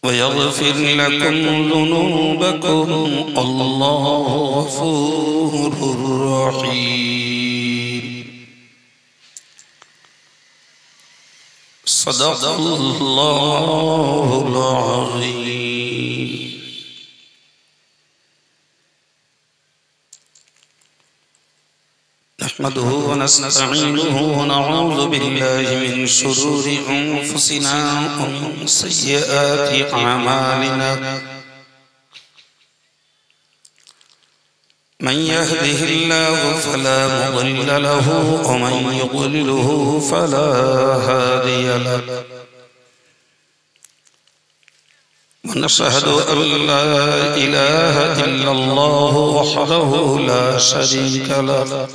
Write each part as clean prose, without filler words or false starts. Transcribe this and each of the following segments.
ويغفر لكم ذنوبكم الله غفور رحيم صدق الله العظيم نحمده ونستعينه ونعوذ بالله من شرور أنفسنا ومن سيئات أعمالنا من يهده الله فلا مضل له ومن يضلله فلا هادي له ونشهد أن لا إله إلا الله وحده لا شريك له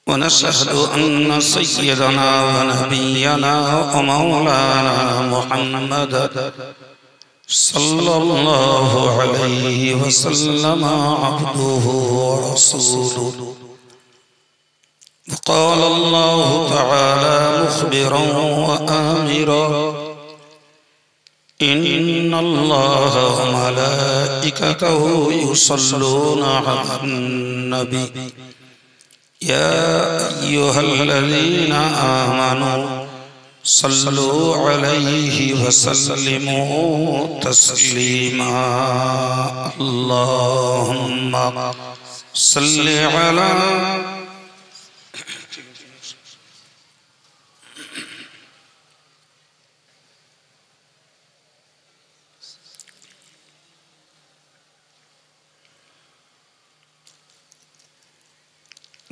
ونشهد أن سيدنا ونبينا ومولانا محمدا صلى الله عليه وسلم عبده ورسوله وقال الله تعالى مخبرا وآمرا إن الله وملائكته يصلون على النبي يا أيها الذين آمنوا صلوا عليه وسلموا تسليما اللهم صل على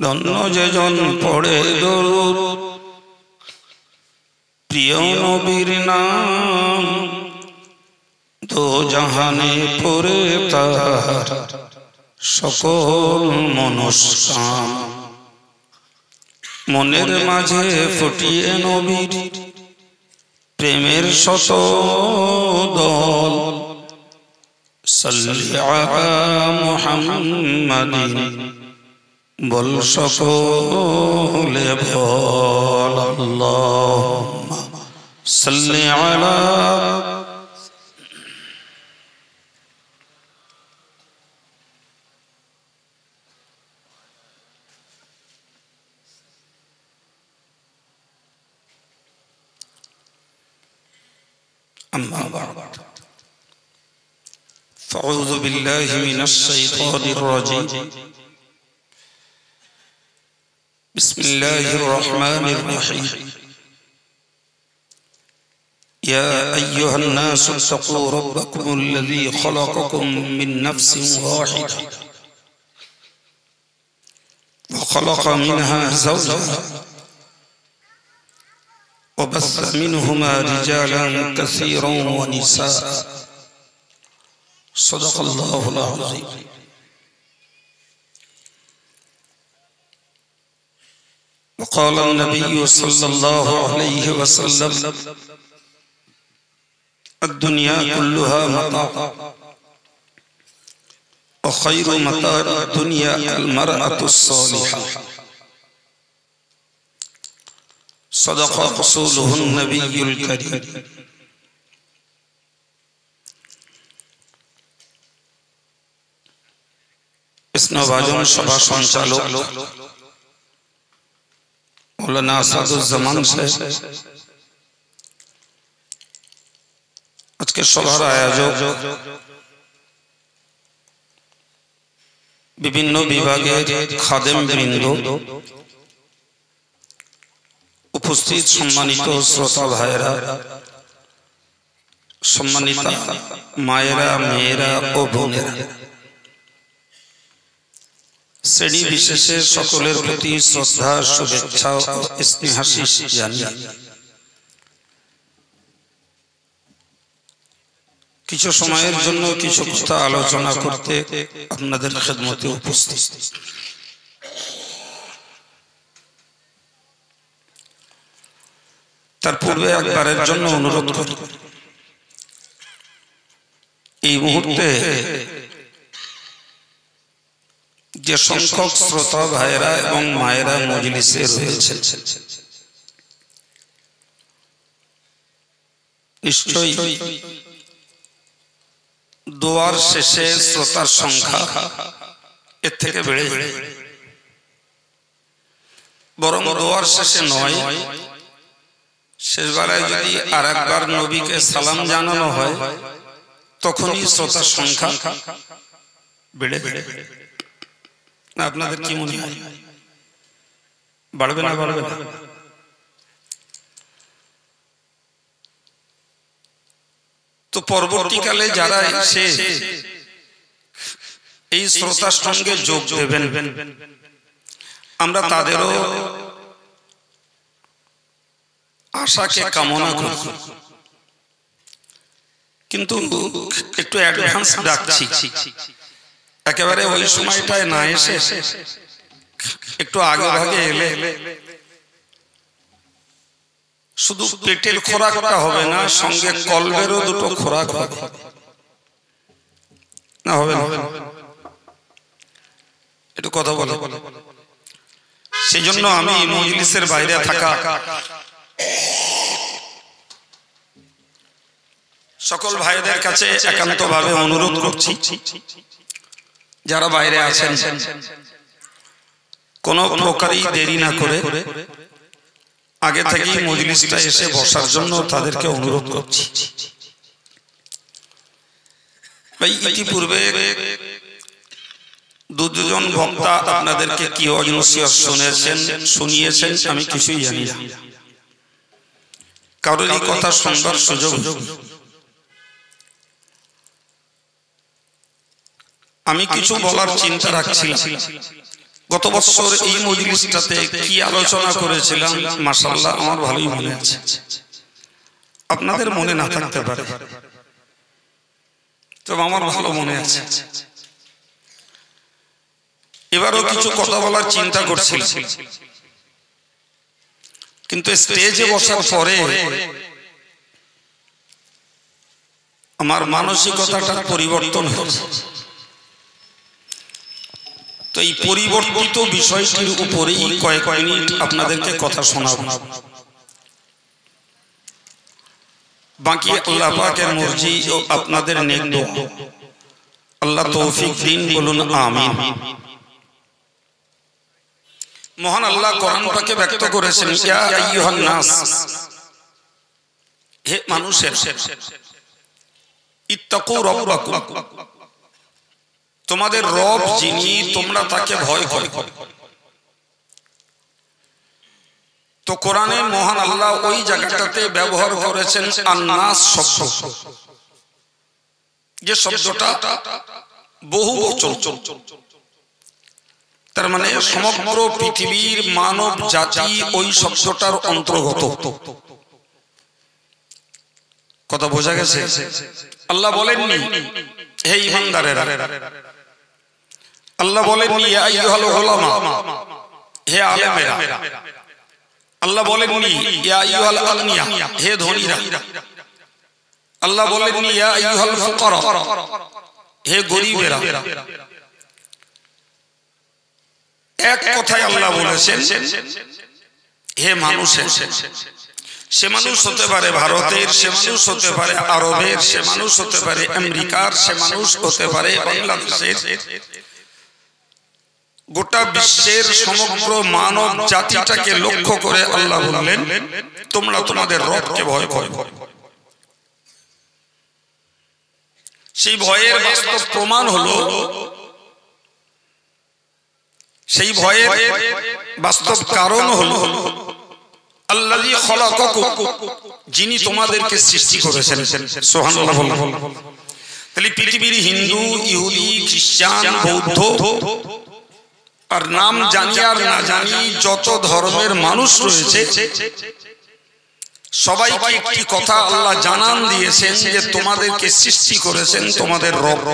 ধন্য যেজন পড়ে দরুদ প্রিয় নবীর নাম দো জাহানে পড়ে তার সকল মনস্কাম মনের মাঝে ফুটিয়ে নবীর প্রেমের শত দল সাল্লি আলা মুহাম্মাদিন বল সকলে বল আল্লাহুম্মা সাল্লি আলা أما بعد فأعوذ بالله من الشيطان الرجيم بسم الله الرحمن الرحيم يا أيها الناس اتقوا ربكم الذي خلقكم من نفس واحدة وخلق منها زوجها وبث منهما رجالا كثيرا ونساء صدق الله العظيم وقال النبي صلى الله عليه وسلم الدنيا كلها متاع وخير متاع الدنيا المرأة الصالحة صدق رسوله النبي الكريم স্নবাজন সভা সঞ্চালক মৌলানা আসাদুজ্জামান সাহেব, আজকে সভার আয়োজক, বিভিন্ন বিভাগের খাদেম বৃন্দ, উপস্থিত সম্মানিত শ্রোতা ভাইরা, সম্মানিতা মায়েরা, মেয়েরা ও বোনেরা, শ্রেণী বিশেষে সকলের প্রতি শ্রদ্ধা, শুভেচ্ছা ও স্নেহাশিস জানিয়ে কিছু সময়ের জন্য কিছু কথা আলোচনা করতে আপনাদের খেদমতে উপস্থিত। তার পূর্বে একবারের জন্য অনুরোধ করি, এই মুহূর্তে যে সংখ্যক শ্রোতা ভাইরা এবং মায়েরা মজলিসে রয়েছে, নিশ্চয়ই দোয়ার শেষে শ্রোতার সংখ্যা এর থেকে বেড়ে বেড়ে, বরং দোয়ার শেষে নয়, শেষবেলায় যদি আর একবার নবীকে সালাম জানানো হয় তখনই শ্রোতার সংখ্যা বেড়ে বেড়ে। আপনাদের কি মনে হয়, বাড়বে না বাড়বে না? তো পরবর্তীকালে যারা এসে এই শ্রোতার সঙ্গে যোগ দেবেন, আমরা তাদেরও আশাকে কামনা করি, কিন্তু একটু অ্যাডভান্স ডাকছি, একেবারে ওই সময়টায় না এসে একটু আগে ভাগে এলে শুধু পেটের খোরাকটা হবে না, সঙ্গে কলবেরও দুটো খোরাক হবে না? হবে না? একটু কথা বলে। সেই জন্য আমি মজলিসের বাইরে থাকা সকল ভাইদের কাছে একান্তভাবে অনুরোধ করছি, যারা বাইরে আছেন কোনো প্রকারই দেরি না করে আগে থেকেই মজলিসটা এসে বসার জন্য তাদেরকে অনুরোধ করছি। ভাই, ইতিপূর্বে দুজন বক্তা আপনাদেরকে কি নসিহত শুনিয়েছেন আমি কিছুই জানি না, কারোরই কথা শুনবার সুযোগ। আমি কিছু বলার চিন্তা রাখছিলাম, গত বছর এই মজলিসটাতে কি আলোচনা করেছিলাম, মাশাআল্লাহ আমার ভালোই মনে আছে, আপনাদের মনে না থাকতে পারে, তবে আমার ভালো মনে আছে। এবারও কিছু কথা বলার চিন্তা করছিলাম, কিন্তু স্টেজে বসার পরে আমার মানসিকতাটা পরিবর্তন হয়েছে। তো এই পরিবর্তিত বিষয়টির উপরেই কয়েক মিনিট আপনাদেরকে কথা শোনাবো, বাকি আল্লাহ পাকের মর্জি ও আপনাদের নেক দোয়া, আল্লাহ তৌফিক দিন, বলুন আমিন। মহান আল্লাহ কোরআন পাকে ব্যক্ত করেছেন, ইয়া আইয়ুহান নাস, হে মানুষের, ইত্তাকু রাব্বাকুম, তোমাদের রব যিনি, তোমরা তাকে ভয় করো। তো কোরআনে মহান আল্লাহ ওই জায়গাটাতে ব্যবহার করেছেন আন-নাস শব্দ, যে শব্দটা বহু বচন, তার মানে সমগ্র পৃথিবীর মানব জাতি ওই শব্দটার অন্তর্গত। কথা বোঝা গেছে? আল্লাহ বলেননি হে ঈমানদারেরা, আল্লাহ বলেননি ইয়া আইয়ুহাল উলামা, হে আলেমেরা, আল্লাহ বলেননি ইয়া আইয়ুহাল আগনিয়া, হে ধনীরা, আল্লাহ বলেননি ইয়া আইয়ুহাল ফুকারা, হে গরীবেরা। এক কথায় আল্লাহ বলেছেন হে মানুষের। সে মানুষ হতে পারে ভারতের, সে মানুষ হতে পারে আরবের, সে মানুষ হতে পারে আমেরিকার, সে মানুষ হতে পারে বাংলাদেশের, গোটা বিশ্বের সমগ্র মানব জাতিটাকে লক্ষ্য করে আল্লাহ বললেন তোমরা তোমাদের রবকে ভয় করো। সেই ভয়ের বাস্তব প্রমাণ হলো, সেই ভয়ের বাস্তব কারণ হলো আল্লাযী খলাকাকুম, যিনি তোমাদেরকে সৃষ্টি করেছেন। সুবহানাল্লাহ। তাহলে পৃথিবীর হিন্দু, ইহুদি, খ্রিস্টান, বৌদ্ধ আর নাম জানি আর না জানি যত ধর্মের মানুষ রয়েছে, সবাইকে একটি কথা আল্লাহ জানান দিয়েছেন যে তোমাদেরকে সৃষ্টি করেছেন তোমাদের রব।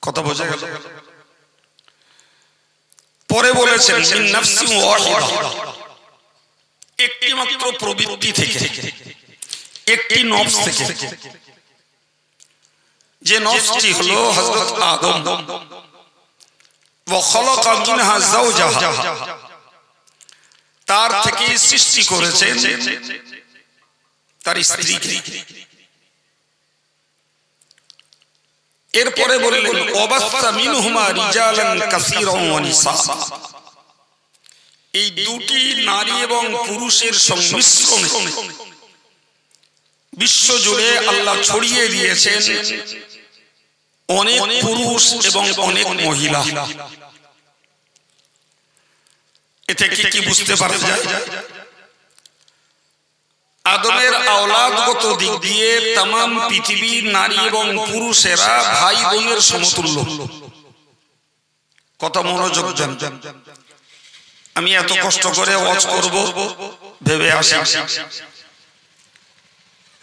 কথা বোঝা গেল? পরে বলেছেন মিন নাফসিন ওয়াহিদা, একটি মাত্র প্রবৃত্তি থেকে, একটি নফস থেকে, যে নফসটি হলো হযরত আদম। ওয়া খালাকা মিনহা যাওজাহা, তার থেকে সৃষ্টি করেছেন তার স্ত্রীকে। এরপরে বললেন ওয়াবাসা মিনহুমা রিজালান কাসীরান ওয়া নিসা। এই দুটি নারী এবং পুরুষের সংমিশ্রণে বিশ্ব জুড়ে আল্লাহ ছড়িয়ে দিয়েছেন অনেক পুরুষ এবং অনেক মহিলা। এতে কি বুঝতে পারা যায়? আদমের আওলাদগত দিক দিয়ে तमाम পৃথিবীর নারী এবং পুরুষেরা ভাই বোনের সমতুল্য। কত মনোযোগ দেন। আমি এত কষ্ট করে ওয়াজ করব ভেবে আসি,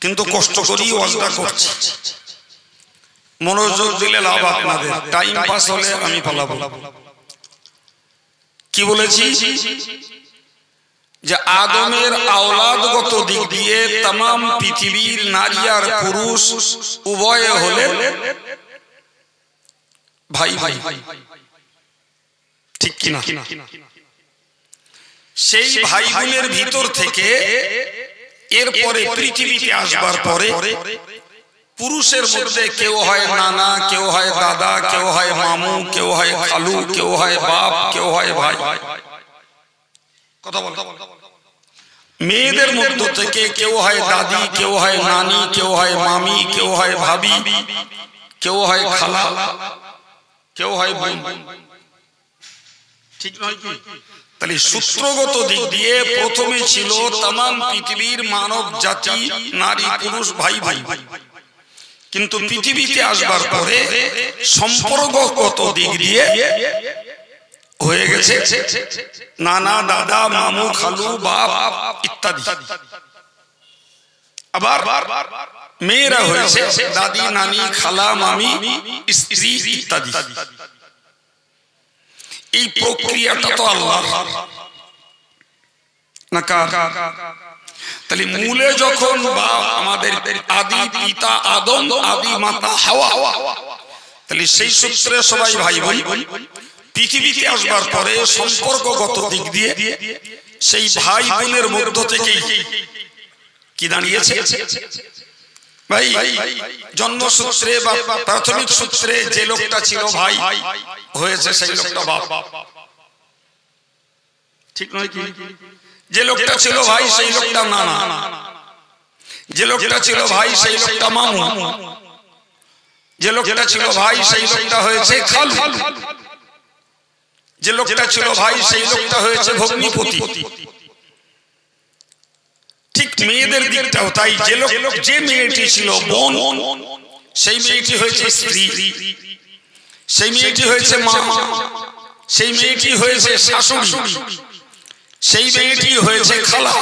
কিন্তু কষ্ট করেই ওয়াজটা করছি। মনোযোগ দিলে লাভ আপনাদের, টাইম পাস হলে আমি পালাবো। কি বলেছি? যে আদমের আওলাদগত দিক দিয়ে तमाम পৃথিবীর নারী আর পুরুষ উভয়ে হলেন ভাই ভাই, ঠিক কিনা? সেই ভাই বোনের ভিতর থেকে এরপরে পৃথিবীতে আসবার পরে পুরুষের মধ্যে কেউ হয় নানা, কেউ হয় দাদা, কেউ হয় মামু, কেউ হয় খালু, কেউ হয় বাপ, কেউ হয় ভাই। কথা বল। মেয়েদের মধ্য থেকে কেউ হয় দাদি, কেউ হয় নানি, কেউ হয় মামি, কেউ হয় ভাবি, কেউ হয় খালা, কেউ হয় বোন। ঠিক নয় কি? তাহলে সূত্রগত দিক দিয়ে প্রথমে ছিল तमाम পৃথিবীর মানব জাতি নারী পুরুষ ভাই ভাই, কিন্তু পৃথিবীতে আসবার পরে সম্পর্কগত দিক দিয়ে হয়ে গেছে নানা, দাদা, মামু, খালু, বাপ ইত্যাদি। আবার মেয়েরা হয়েছে দাদি, নানি, খালা, মামি, স্ত্রী ইত্যাদি। এই প্রক্রিয়াটা তো আল্লাহ না কার? তাহলে মূলে যখন আমাদের আদি পিতা আদম, আদি মাতা হাওয়া, তাহলে সেই সূত্রে সবাই ভাই ভাই। পৃথিবীতে আসবার পরে সম্পর্কগত দিক দিয়ে সেই ভাই বোনের মধ্য থেকেই কি দাঁড়িয়েছে ভাই? জন্মসূত্রে বা প্রাথমিক সূত্রে যে লোকটা ছিল ভাই হয়েছে সেই লোকটা বাপ। ঠিক নয় কি? যে লোকটা ছিল ভাই সেই লোকটা নানা, যে লোকটা ছিল ভাই সেই লোকটা মামু, যে লোকটা ছিল ভাই সেই লোকটা হয়েছে খালু, যে লোকটা ছিল ভাই সেই লোকটা হয়েছে ভগ্নিপতি। ঠিক মেয়েদের দিকটাও তাই। যে মেয়েটি ছিল বোন সেই মেয়েটি হয়েছে স্ত্রী, সেই মেয়েটি হয়েছে মা, সেই মেয়েটি হয়েছে শাশুড়ি, সেই মেয়েটি হয়েছে খালা,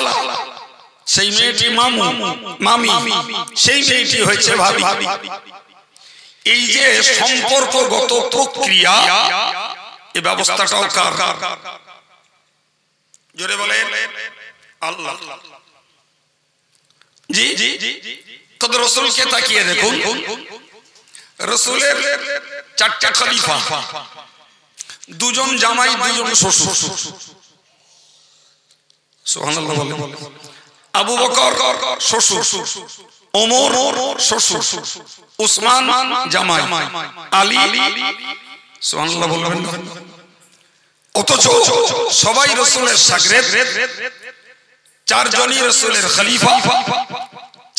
সেই মেয়েটি মামু মামি, সেই মেয়েটি হয়েছে ভাবি। এই যে সম্পর্কগত প্রক্রিয়া, এই ব্যবস্থাটাও কার? জোরে বলেন আল্লাহ। জি তবে রাসূলকে তাকিয়ে দেখুন, রাসূলের চারটা খলিফা, দুজন জামাই, দুজন শ্বশুর। সুবহানাল্লাহ বলেন। আবু বকর শ্বশুর, ওমর শ্বশুর, উসমান জামাই, আলী। সুবহানাল্লাহ বলবেন না? অথচ সবাই রাসূলের শাগরেদ, চারজনই রাসূলের খলিফা,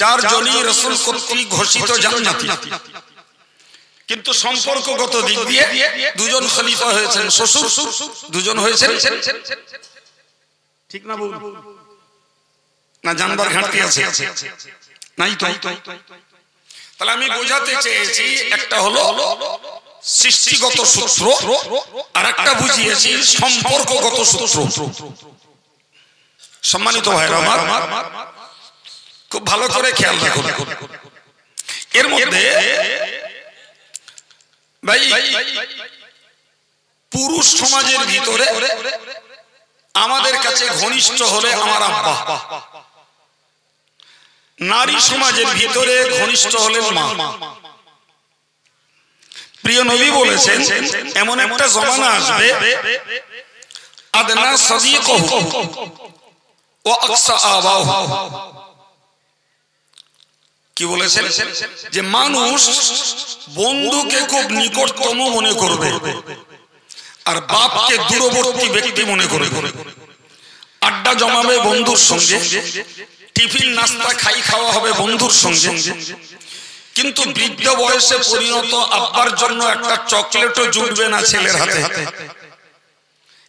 চারজনই রাসূল কর্তৃক ঘোষিত জান্নাতি। কিন্তু সম্পর্কগত দিক দিয়ে দুজন খলিফা হয়েছেন শ্বশুর, দুজন হয়েছেন ঠিক না বল না? জানবার ঘাটতি আছে নাই তো? তাহলে আমি বোঝাতে চেয়েছি একটা হলো সৃষ্টিগত সূত্র, আর একটা বুঝিয়েছি সম্পর্কগত সূত্র। সম্মানিত ভাইরা আমার, খুব ভালো করে খেয়াল রাখুন। এর মধ্যে ভাই পুরুষ সমাজের ভিতরে আমাদের কাছে ঘনিষ্ঠ হলে আমার আব্বা, নারী সমাজের ভিতরে ঘনিষ্ঠ হলেন মা। প্রিয় নবী বলেছেন এমন একটা জমানা আসবে আদনা সাদিকুহু ওয়া আকসা আবাহু, কি বলেছেন যে মানুষ বন্ধুকে খুব নিকটতম মনে করবে আর বাপকে দূরবর্তী ব্যক্তি মনে করবে। আড্ডা জমাবে বন্ধুর সঙ্গে, টিফিন নাস্তা খাওয়া হবে বন্ধুর সঙ্গে, কিন্তু বৃদ্ধ বয়সে পরিণত আব্বার জন্য একটা চকলেটও জুটবে না ছেলের হাতে,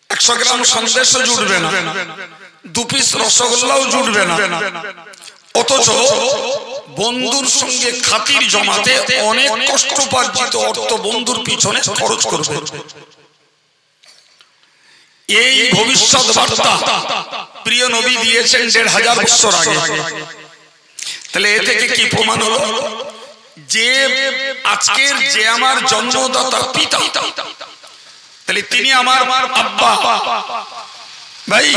100 গ্রাম সন্দেশও জুটবে না, 2 পিস রসগোল্লাও জুটবে না। অথচ বন্ধুর সঙ্গে খাতির জমাতে অনেক কষ্টোপার্জিত অর্থ বন্ধুর পিছনে খরচ করবে। এই ভবিষ্যৎ বার্তা প্রিয় নবী দিয়েছেন 1500 বছর আগে। তাহলে এ থেকে কি প্রমাণ হলো যে আজকের যে আমার জন্মদাতা পিতা, তাহলে তিনি আমার আব্বা ভাই।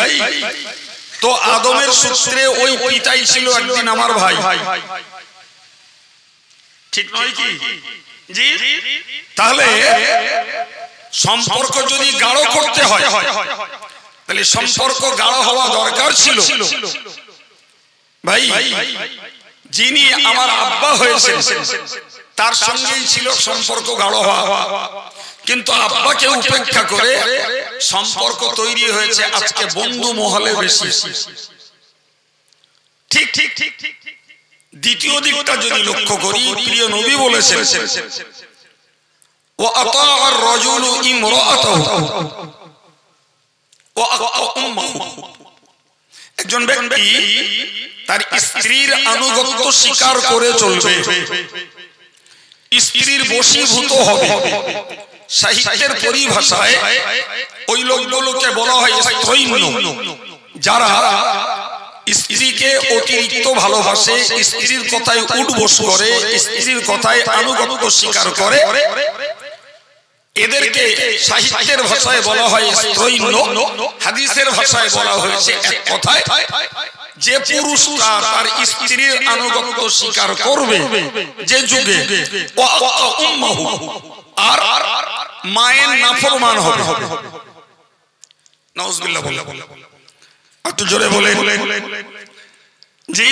তো আদমের সূত্রে ওই পিতাই ছিল একদিন আমার ভাই, ঠিক নয় কি? জি। তাহলে সম্পর্ক যদি গাঢ় করতে হয় তাহলে সম্পর্ক গাঢ় হওয়া দরকার ছিল ভাই। যিনি আমার আব্বা হয়েছেন তার সঙ্গেই ছিল সম্পর্ক গাঢ় হওয়া, কিন্তু আব্বাকে উপেক্ষা করে সম্পর্ক তৈরি হয়েছে আজকে বন্ধু মহলে বেশি। ঠিক ঠিক ঠিক। দ্বিতীয় দিকটা যদি লক্ষ্য করি, প্রিয় নবী বলেছেন ওয়া আতাআর রাজুলু ইমরাআতাহু ওয়া আতা উম্মাহু। একজন ব্যক্তি তার স্ত্রীর আনুগত্য স্বীকার করে চলবে, স্ত্রীর বশীভূত হবে। সাহিত্যের পরিভাষায় ওই লোকগুলোকে বলা হয় স্ত্রৈন্য, যারা স্ত্রীকে অতিরিক্ত ভালোবাসে, স্ত্রীর কথায় উঠবোস করে, স্ত্রীর কথায় আনুগত্য স্বীকার করে। এদেরকে সাহিত্যের ভাষায় বলা হয় স্ত্রৈন্য, হাদিসের ভাষায় বলা হয়েছে এক কথায় যে পুরুষরা তার স্ত্রীর আনুগত্য স্বীকার করবে যে যুগে, আর মায়ের নাফরমান হবে। নাউজুবিল্লাহ বলে একটু জোরে বলে জি।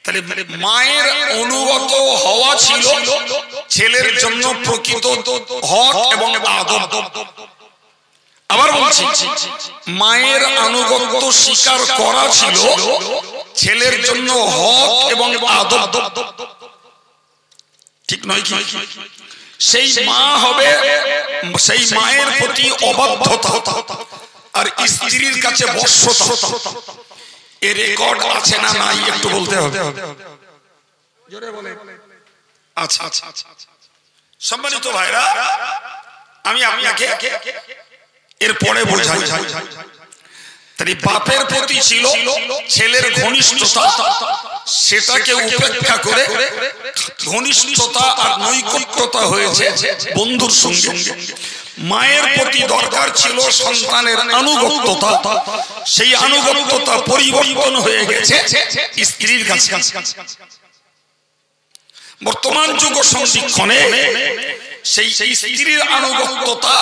তাহলে মায়ের অনুগত হওয়া ছিল ছেলের জন্য প্রকৃত হক এবং আদব। আবার বলছি, মায়ের আনুগত্য স্বীকার করা ছিল ছেলের জন্য হক এবং আদব, ঠিক নয় কি? সেই মা হবে, সেই মায়ের প্রতি অবাধ্যতা আর স্ত্রীর কাছে বশ্যতা, এর রেকর্ড আছে না নাই একটু বলতে হবে। আচ্ছা আচ্ছা, সম্মানিত ভাইরা, আমি আপনাকে এর পরে বোঝাই। তাই বাপের প্রতি ছিল ছেলের ঘনিষ্ঠতা, সেটাকে উপেক্ষা করে ঘনিষ্ঠতা আর নৈকট্যতা হয়েছে বন্ধুর সঙ্গে। মায়ের প্রতি দরকার ছিল সন্তানের আনুগত্যতা, সেই আনুগত্যতা পরিবর্তন হয়ে গেছে স্ত্রীর কাছে। বর্তমান যুগ সন্ধিক্ষণে সেই স্ত্রীর আনুগত্যতা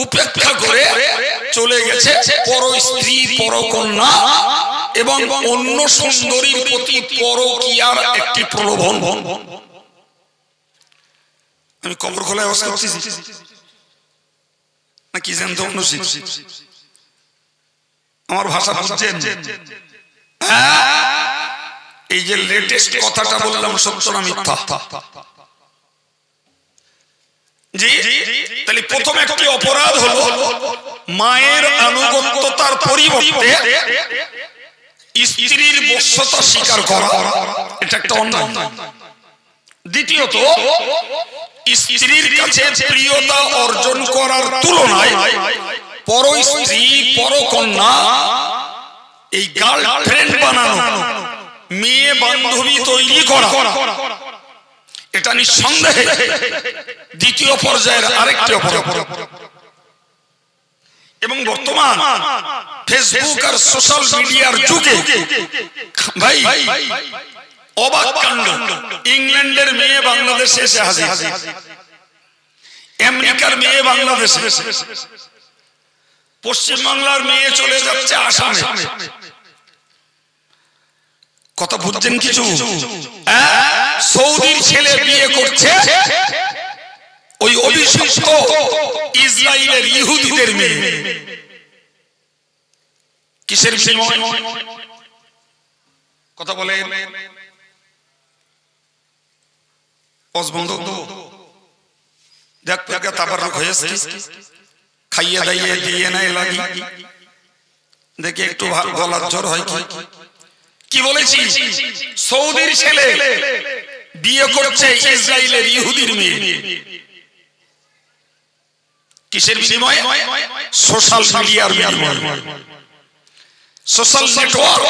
উপেক্ষা করে চলে গেছে পর স্ত্রী, পরকন্যা এবং অন্য সুন্দরীর প্রতি পরকীয়ার একটি প্রলোভন। আমি কবর খোলায় অবস্থা করছি না কি জানতো অনুষ্ঠিত? আমার ভাষা বুঝছেন? এই যে লেটেস্ট কথাটা বললাম, সত্য না মিথ্যা? জি। তাহলে প্রথম একটি অপরাধ হলো মায়ের আনুগত্যতার পরিবর্তে স্ত্রীর বশ্যতা স্বীকার করা, এটা একটা অন্যায়। দ্বিতীয়ত, স্ত্রীর কাছে প্রিয়তা অর্জন করার তুলনায় পর স্ত্রী, পরকন্যা, এই গার্লফ্রেন্ড বানানো, মেয়ে বান্ধবী তৈরি করা, এটা নিঃসন্দেহে দ্বিতীয় পর্যায়ের আরেকটি অপরাধ। এবং বর্তমান ফেসবুক আর সোশ্যাল মিডিয়ার যুগে ভাই অবাক কাণ্ড, ইংল্যান্ডের মেয়ে বাংলাদেশে এসে হাজির, আমেরিকার মেয়ে বাংলাদেশে, পশ্চিম বাংলার মেয়ে চলে যাচ্ছে আসামে। কথা বুঝছেন কিছু? সৌদির ছেলে বিয়ে করছে ওই অভিষিক্ত ইসরায়েলের ইহুদিদের মেয়ে। কিসের বিনিময়? কথা বলেন। বন্ধ দেখ তাবাররুক হয়েছে, খাইয়ে দাইয়ে দিয়ে নাই লাগি দেখে একটু গলার জ্বর হয় কি বলেছি? সৌদির ছেলে বিয়ে করছে ইসরায়েলের ইহুদির মেয়ে। কিসের বিনিময়ে? সোশ্যাল মিডিয়ার বিনিময়ে। সোশ্যাল নেটওয়ার্ক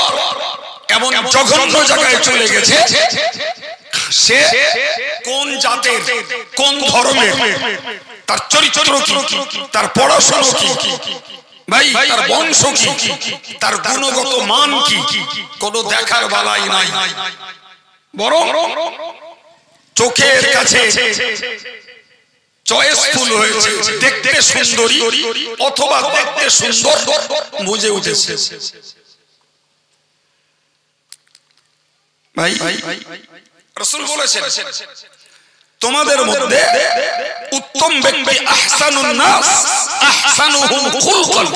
এমন জঘন্য জায়গায় চলে গেছে, সে কোন জাতের, কোন ধর্মের, তার চরিত্র কি, তার পড়াশোনা কি, ভাই তার বংশ কি, তার গুণগত মান কি, কোনো দেখার বালাই নাই। বরং চোখের কাছে চয়েসফুল হয়েছে, দেখতে সুন্দরী অথবা দেখতে সুন্দর বুঝে উঠেছে। ভাই রাসূল বলেছেন তোমাদের মধ্যে উত্তম ব্যক্তি আহসানুন নাস আহসানুহুম খুলকান।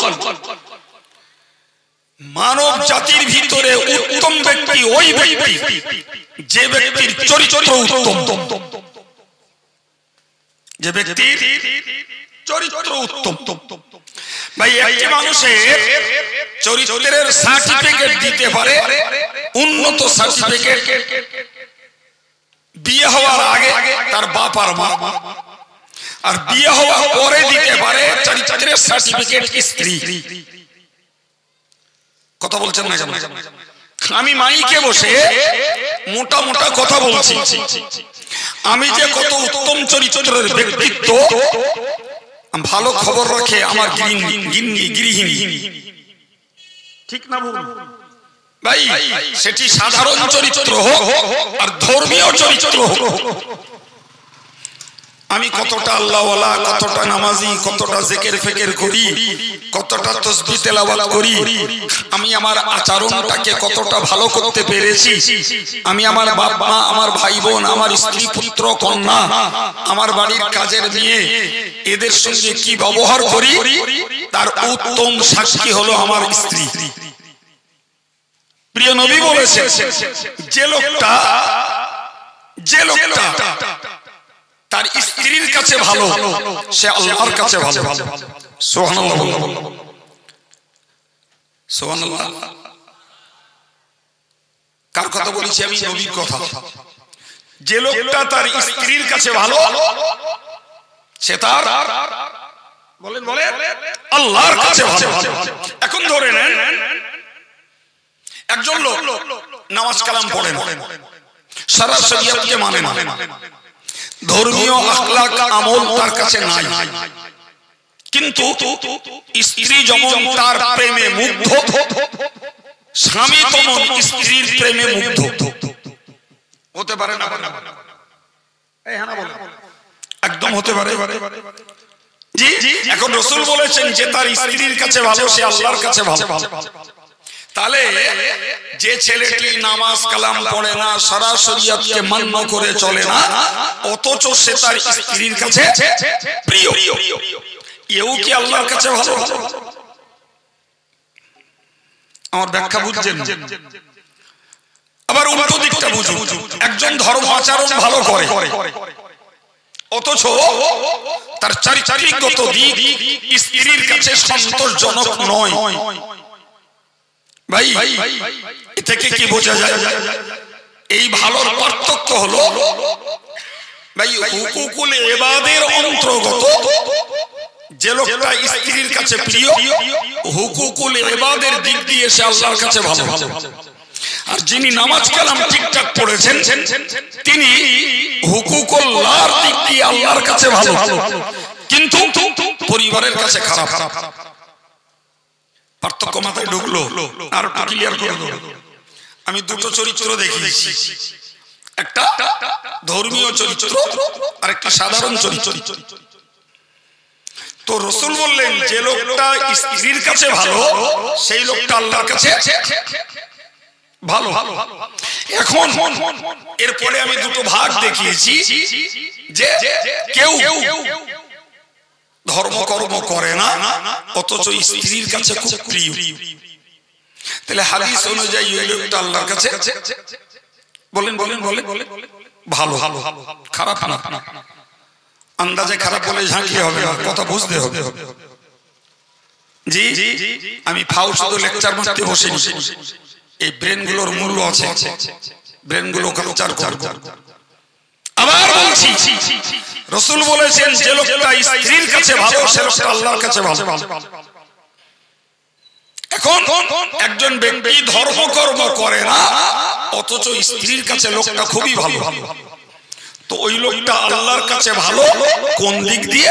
মানব জাতির ভিতরে উত্তম ব্যক্তি ওই ব্যক্তি যে ব্যক্তির চরিত্র উত্তম, যে ব্যক্তির চরিত্র উত্তম। ভাই একটি মানুষের চরিত্রের সার্টিফিকেট দিতে পারে, উন্নত সার্টিফিকেট বিয়ে হওয়ার আগে তার বাপ আর মা, আর বিয়ে হওয়ার পরে দিতে পারে চরিত্রের সার্টিফিকেট স্ত্রী। কথা বলছেন না? আমি মাইকে বসে মোটা মোটা কথা বলছি, আমি যে কত উত্তম চরিত্রের ব্যক্তিত্ব, ভালো খবর রাখে আমার গৃহিণী, ঠিক না ভুল ভাই? সেটি সাধারণ চরিত্র হোক আর ধর্মীয় চরিত্র হোক, আমি কতটা আল্লাহওয়ালা, কতটা নামাজি, কতটা জিকির ফিকির করি, কতটা তাসবিহ তেলাওয়াত করি, আমি আমার আচরণটাকে কতটা ভালো করতে পেরেছি, আমি আমার বাপ মা, আমার ভাই বোন, আমার স্ত্রী পুত্র কন্যা, আমার বাড়ির কাজের মেয়ে, এদের সঙ্গে কি ব্যবহার করি, তার উত্তম সাক্ষী হলো আমার স্ত্রী। প্রিয় নবী বলেছেন যে লোকটা তার স্ত্রীর কাছে ভালো, সে আল্লাহর কাছে ভালো। সুবহানাল্লাহ, সুবহানাল্লাহ। কার কথা বলেছি আমি? নবীর কথা। যে লোকটা তার স্ত্রীর কাছে ভালো, সে তার বলেন আল্লাহর কাছে ভালো। এখন ধরে নেন একজন লোক নামাজ কালাম পড়ে না, সারা শরীয়তকে মানে না, ধর্মীয় আখলাক আমল তার কাছে নাই, কিন্তু স্ত্রী যেমন তার প্রেমে মুগ্ধ, স্বামী তেমন স্ত্রীর প্রেমে মুগ্ধ হতে পারে না? একদম হতে পারে জি। এখন রাসূল বলেছেন যে তার স্ত্রীর কাছে ভালো, সে আল্লাহর কাছে ভালো। তাহলে যে ছেলেটি নামাজ কালাম পড়ে না, সারা শরীয়তকে মান্য করে চলে না, অথচ সে তার স্ত্রীর কাছে প্রিয়, এও কি আল্লাহর কাছে ভালো? আমার ব্যাখ্যা বুঝছেন? আবার উল্টো দিকটা বুঝুন, একজন ধর্ম আচরণ ভালো করে, অথচ তার চারিত্রিকগত দিক স্ত্রীর কাছে সন্তোষজনক নয়। ভাই এ থেকে কি বোঝা যায়? এই ভালোর পার্থক্য হলো ভাই হুকুকুল ইবাদের অন্তর্গত যে লোকটা স্ত্রীর কাছে প্রিয়, হুকুকুল ইবাদের দিক দিয়ে সে আল্লাহর কাছে ভালো। আর যিনি নামাজ কালাম ঠিকঠাক পড়েছেন তিনি হুকুকুল্লাহর দিক দিয়ে আল্লাহর কাছে ভালো, কিন্তু পরিবারের কাছে খারাপ। পার্থক্য মাথায় ঢুকলো? আর একটু ক্লিয়ার করে দেব। আমি দুটো চরিত্র দেখিয়েছি, একটা ধর্মীয় চরিত্র আর একটা সাধারণ চরিত্র। তো রাসূল বললেন যে লোকটা স্ত্রীর কাছে ভালো, সেই লোকটা আল্লাহর কাছে ভালো। এখন এরপরে আমি দুটো ভাগ দেখিয়েছি যে কেউ ধর্মকর্ম করে না অথচ স্ত্রীর কাছে খুব প্রিয়, তাহলে হাদিস অনুযায়ী ওই লোকটা আল্লাহর কাছে বলেন বলেন বলেন ভালো, খারাপ না। আন্দাজে খারাপ বলে ঝাঁকিয়ে হবে না, কথা বুঝতে হবে। জি আমি ফাউ শুধু লেকচার মারতে বসিনি, এই ব্রেন গুলোর মূল্য আছে, ব্রেন গুলো কালচার করব। আবার বলছি, রাসূল বলেছেন যে লোকটা স্ত্রীর কাছে ভালো সে লোকটা আল্লাহর কাছে ভালো। এখন একজন ব্যক্তি ধর্মকর্ম করে না অথচ স্ত্রীর কাছে লোকটা খুবই ভালো, তো ওই লোকটা আল্লাহর কাছে ভালো কোন দিক দিয়ে?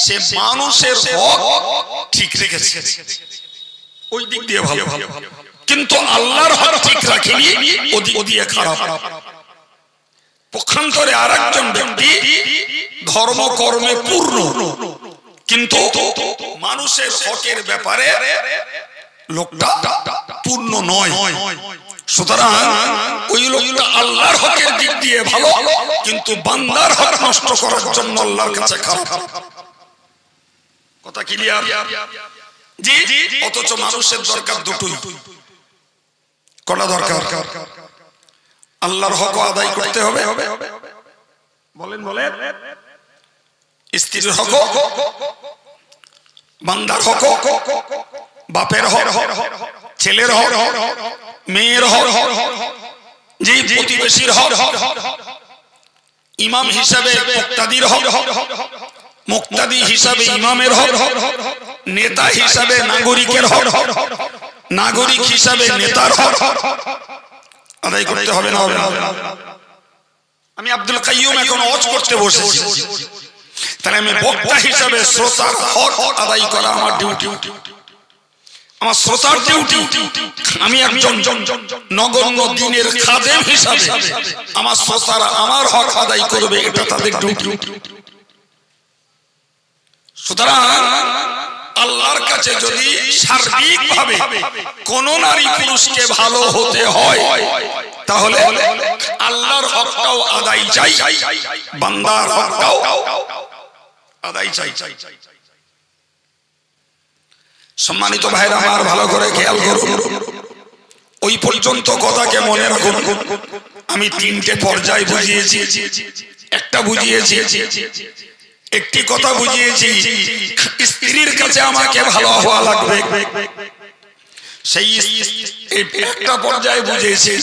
সে মানুষের হক ঠিক রেখেছে, ওই দিক দিয়ে ভালো। কিন্তু আল্লাহর হক ঠিক রাখেনি, ওদিক দিয়ে খারাপ। পক্ষান্তরে আরেকজন ব্যক্তি ধর্মকর্মে পূর্ণ কিন্তু মানুষের হকের ব্যাপারে লোকটা পূর্ণ নয়, সুতরাং ওই লোকটা আল্লাহর হকের দিক দিয়ে ভালো কিন্তু বান্দার হক নষ্ট করার জন্য আল্লাহর কাছে খারাপ। কথা ক্লিয়ার? জি। অথচ মানুষের দরকার দুটোই। কটা দরকার? আল্লাহর হক আদায় করতে হবে, বলেন বলেন, স্ত্রীর হক, বান্দার হক, বাপের হক, ছেলের হক, মেয়ের হক, জি প্রতিবেশীর হক, ইমাম হিসাবে মুক্তাদির হক, মুক্তাদি হিসাবে ইমামের হক, নেতা হিসাবে নাগরিকের হক, নাগরিক হিসাবে নেতার হক আদায় করতে হবে না? হবে না? আমি আব্দুল কাইয়ুম এখন ওয়াজ করতে বসেছি, তাহলে আমি বক্তা হিসাবে শ্রোতার হক আদায় করা আমার ডিউটি, আমার শ্রোতার ডিউটি। আমি একজন নগণ্য দিনের খাদেম হিসাবে আমার শ্রোতারা আমার হক আদায় করবে, এটা তাদের ডিউটি। সুতরাং আল্লাহর কাছে যদি সার্বিকভাবে কোন নারী পুরুষকে ভালো হতে হয় তাহলে আল্লাহর হকটাও আদায় চাই, বান্দার হকটাও আদায় চাই। সম্মানিত ভাইরা আমার, ভালো করে খেয়াল করুন, ওই পর্যন্ত কথাকে মনে রাখুন। আমি তিনটে পর্যায় বুঝিয়েছি, একটা বুঝিয়েছি, একটি কথা বুঝিয়েছি স্ত্রীর কাছে আমাকে ভালো হওয়া লাগবে, সেই একটা পর্যায়ে বুঝেছি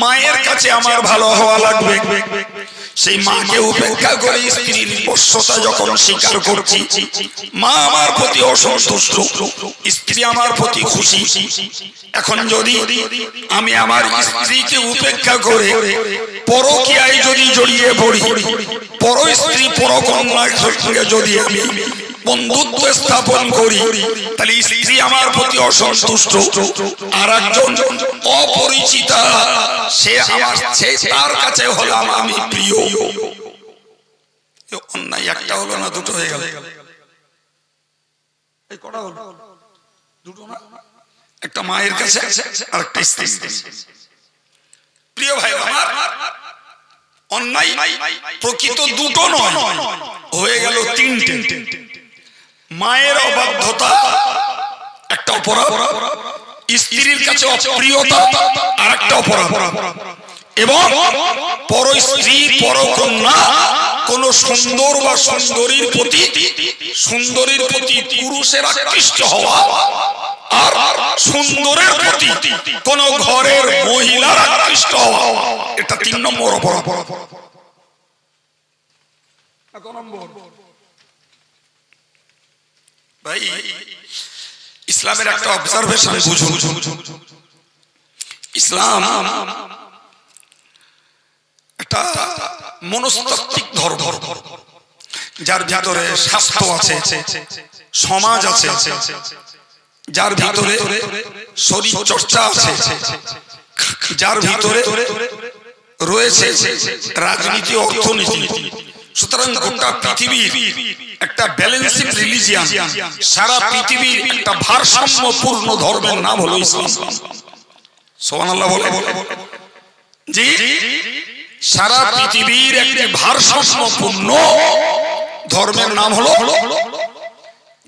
মায়ের কাছে আমার ভালো হওয়া লাগবে, সেই মাকে উপেক্ষা করে স্ত্রীর পোষ্যতা যখন স্বীকার করছি, মা আমার প্রতি অসন্তুষ্ট, স্ত্রী আমার প্রতি খুশি। এখন যদি আমি আমার স্ত্রীকে উপেক্ষা করে পরকীয়ায় যদি জড়িয়ে পড়ি, পর স্ত্রী পরকন্যার সঙ্গে যদি আমি বন্ধুত্ব স্থাপন করি, তাহলে স্ত্রী আমার প্রতি অসন্তুষ্ট, আর একজন অপরিচিতা সে আমার, তার কাছে হলাম আমি প্রিয়। অন্যায় একটা হলো না, দুটো হয়ে গেল। দুটো না, একটা মায়ের কাছে আর একটা স্ত্রী। প্রিয় ভাই আমার, অন্যায় প্রকৃত দুটো নয়, হয়ে গেল তিনটে। মায়ের অবাধ্যতা একটা অপরাধ, স্ত্রীর কাছে অপ্রিয়তা আর একটা অপরাধ, এবং পর স্ত্রী পরকন্যা কোন সুন্দর বা সুন্দরীর প্রতি পুরুষের আকৃষ্ট হওয়া, আর সুন্দরের প্রতি কোন ঘরের মহিলার আকৃষ্ট হওয়া, এটা 3 নম্বর অপরাধ। ভাই, ইসলামের একটা অবজারভেশন বুঝুন। ইসলাম একটা মনস্তাত্ত্বিক ধর্ম, যার ভিতরে স্বাস্থ্য আছে, সমাজ আছে, যার ভিতরে শরীর চর্চা আছে, যার ভিতরে রয়েছে রাজনীতি, অর্থনীতি। সুতরাং গোটা পৃথিবীর একটা ব্যালেন্সিং রিলিজিয়ান, সারা পৃথিবীর একটা ভারসাম্যপূর্ণ ধর্মের নাম হলো ইসলাম। সুবহানাল্লাহ বলে জি সারা পৃথিবীর একটি ভারসাম্যপূর্ণ ধর্মের নাম হলো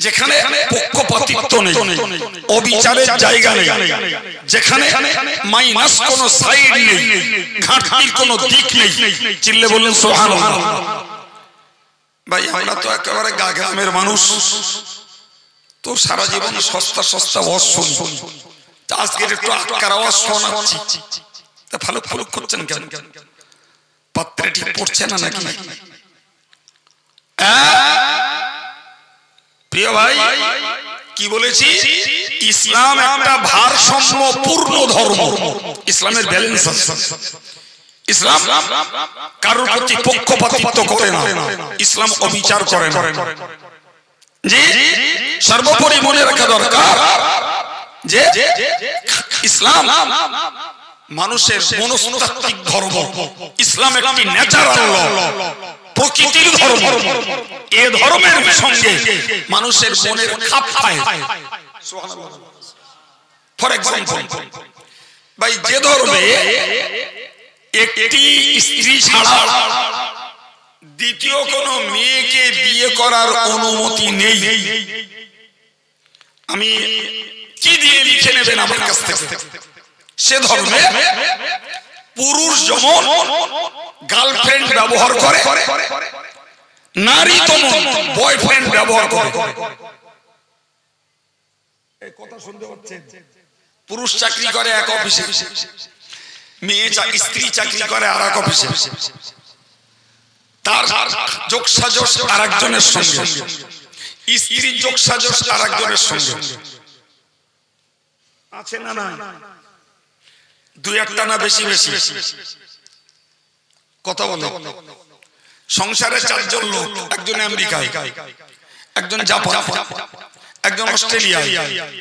যেখানে পক্ষপাতিত্ব নেই, অবিচারের জায়গা নেই, যেখানে মাইনাস কোনো সাইড নেই, ঘাটতির কোনো দিক নেই। চিল্লে বললেন সুবহানাল্লাহ। ভাই আমরা তো একেবারে গ্রামের মানুষ, তো সারা জীবন সস্তা সস্তা ওয়াজ শুনি, আজকে একটু আক্কার আওয়াজ শোনাচ্ছি, তা ভালো ভালো করছেন কেন? পাত্রে ঠিক পড়ছে না নাকি? প্রিয় ভাই কি বলেছি, ইসলাম একটা ভারসাম্যপূর্ণ ধর্ম, ইসলামের ব্যালেন্স আছে। ইসলাম কারোর প্রতি পক্ষপাতিত্ব করে না, ইসলাম অবিচার করে না। জি সর্বোপরি মনে রাখা দরকার যে ইসলাম মানুষের মনস্তাত্ত্বিক ধর্ম, ইসলাম একটি ন্যাচারাল ল, প্রকৃতির ধর্ম। এই ধর্মের সঙ্গে মানুষের মনের খাপ খায়। ফর এক্সাম্পল ভাই যে ধর্মে একটি স্ত্রী ছাড়া দ্বিতীয় কোন মেয়েকে বিয়ে করার অনুমতি নেই, আমি কি দিয়ে লিখে নেবেন আমার কাছ থেকে? সে ধর্মে পুরুষ যেমন গার্লফ্রেন্ড ব্যবহার করে, নারী তেমন বয়ফ্রেন্ড ব্যবহার করে। এই কথা শুনতে পাচ্ছেন? পুরুষ চাকরি করে এক অফিসে, মেয়ে স্ত্রী চাকরি করে আর এক অফিসে, তার যোগসাজশ আরেকজনের সঙ্গে, স্ত্রীর যোগসাজশ আরেকজনের সঙ্গে আছে না? না, দুই একটা না বেশি বেশি কথা বলে। সংসারে চারজন লোক, একজন আমেরিকায়, একজন জাপান, একজন অস্ট্রেলিয়ায়,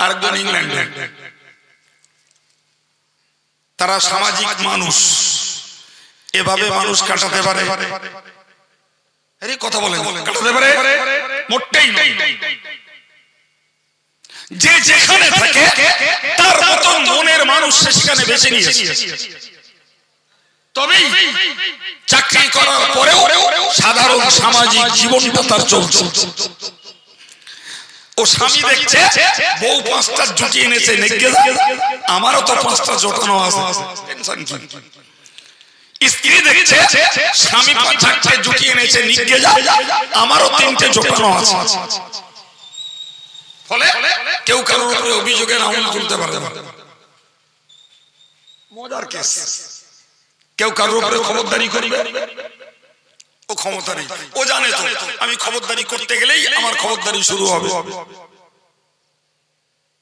আরেকজন ইংল্যান্ডে। তারা সামাজিক মানুষ, এভাবে মানুষ কাটাতে পারে? আরে কথা বলে কাটাতে পারে? মোটেই নয়। যে যেখানে থাকে তার মতন মনের মানুষ সেখানে বেছে নিয়েছে। তবে চাকরি করার পরেও সাধারণ সামাজিক জীবনটা তার চলছে। ও স্বামী দেখছে বউ পাঁচটা জুটিয়ে এনেছে, আমারও তো পাঁচটা জোটানো আছে, টেনশন কি? স্ত্রী দেখছে স্বামী চারটে জুটিয়ে এনেছে, নিগে যা, আমারও তিনটে জোটানো আছে। ফলে কেউ কারোর উপরে অভিযোগের আঙুল তুলতে পারে না। মজার কেস, কেউ কারোর উপরে খবরদারি করবে, ও ক্ষমতা নেই। ও জানে তো আমি খবরদারি করতে গেলেই আমার খবরদারি শুরু হবে।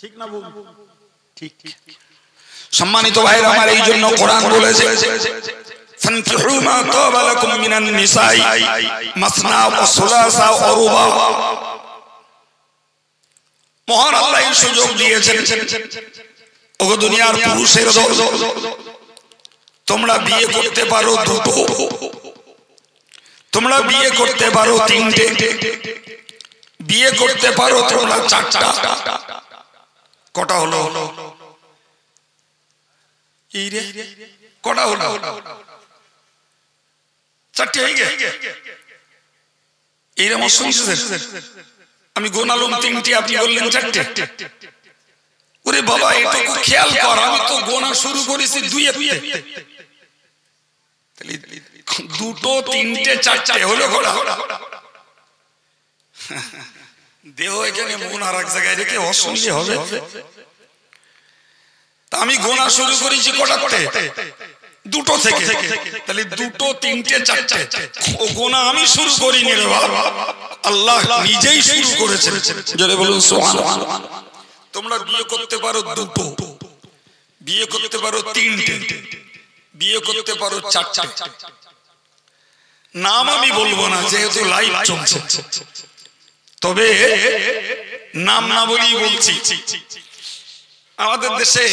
ঠিক না বল? ঠিক। সম্মানিত ভাইরা আমার, এই জন্য কোরআন বলেছে ফানকিহু মা তাবা লাকুম মিনান নিসাই মাসনা ওয়া সুলাসা ওয়া রুবা। মহান আল্লাহ এই সুযোগ দিয়েছেন, ওগো দুনিয়ার পুরুষের দল, তোমরা বিয়ে করতে পারো দুটো, তোমরা বিয়ে করতে পারো তিনটে, বিয়ে করতে পারো তোমরা চারটা। কটা হলো? এই রে কটা হলো? চারটে হয়ে গেছে। এইরকম শুনছেন? আমি গোনালুম তিনটে, আপনি বললেন চারটে। ওরে বাবা, এটুকু খেয়াল কর, আমি তো গোনা শুরু করেছি দুইতে। দুটো তিনটে চারটে হলো ঘোড়া। দেহ এখানে, মন আর এক জায়গায় রেখে অসুবিধে হবে। তা আমি গোনা শুরু করেছি কটাতে? দুটো থেকে। তাহলে দুটো তিনটে চারটে, ও গোনা আমি শুরু করিনি রে বাবা, আল্লাহ নিজেই শুরু করেছেন। জোরে বলুন সুবহানাল্লাহ। তোমরা বিয়ে করতে পারো দুটো, বিয়ে করতে পারো তিনটে, বিয়ে করতে পারো চারটে। নাম আমি বলবো না যেহেতু লাইভ চলছে, তবে নাম না বলেই বলছি। আমাদের দেশে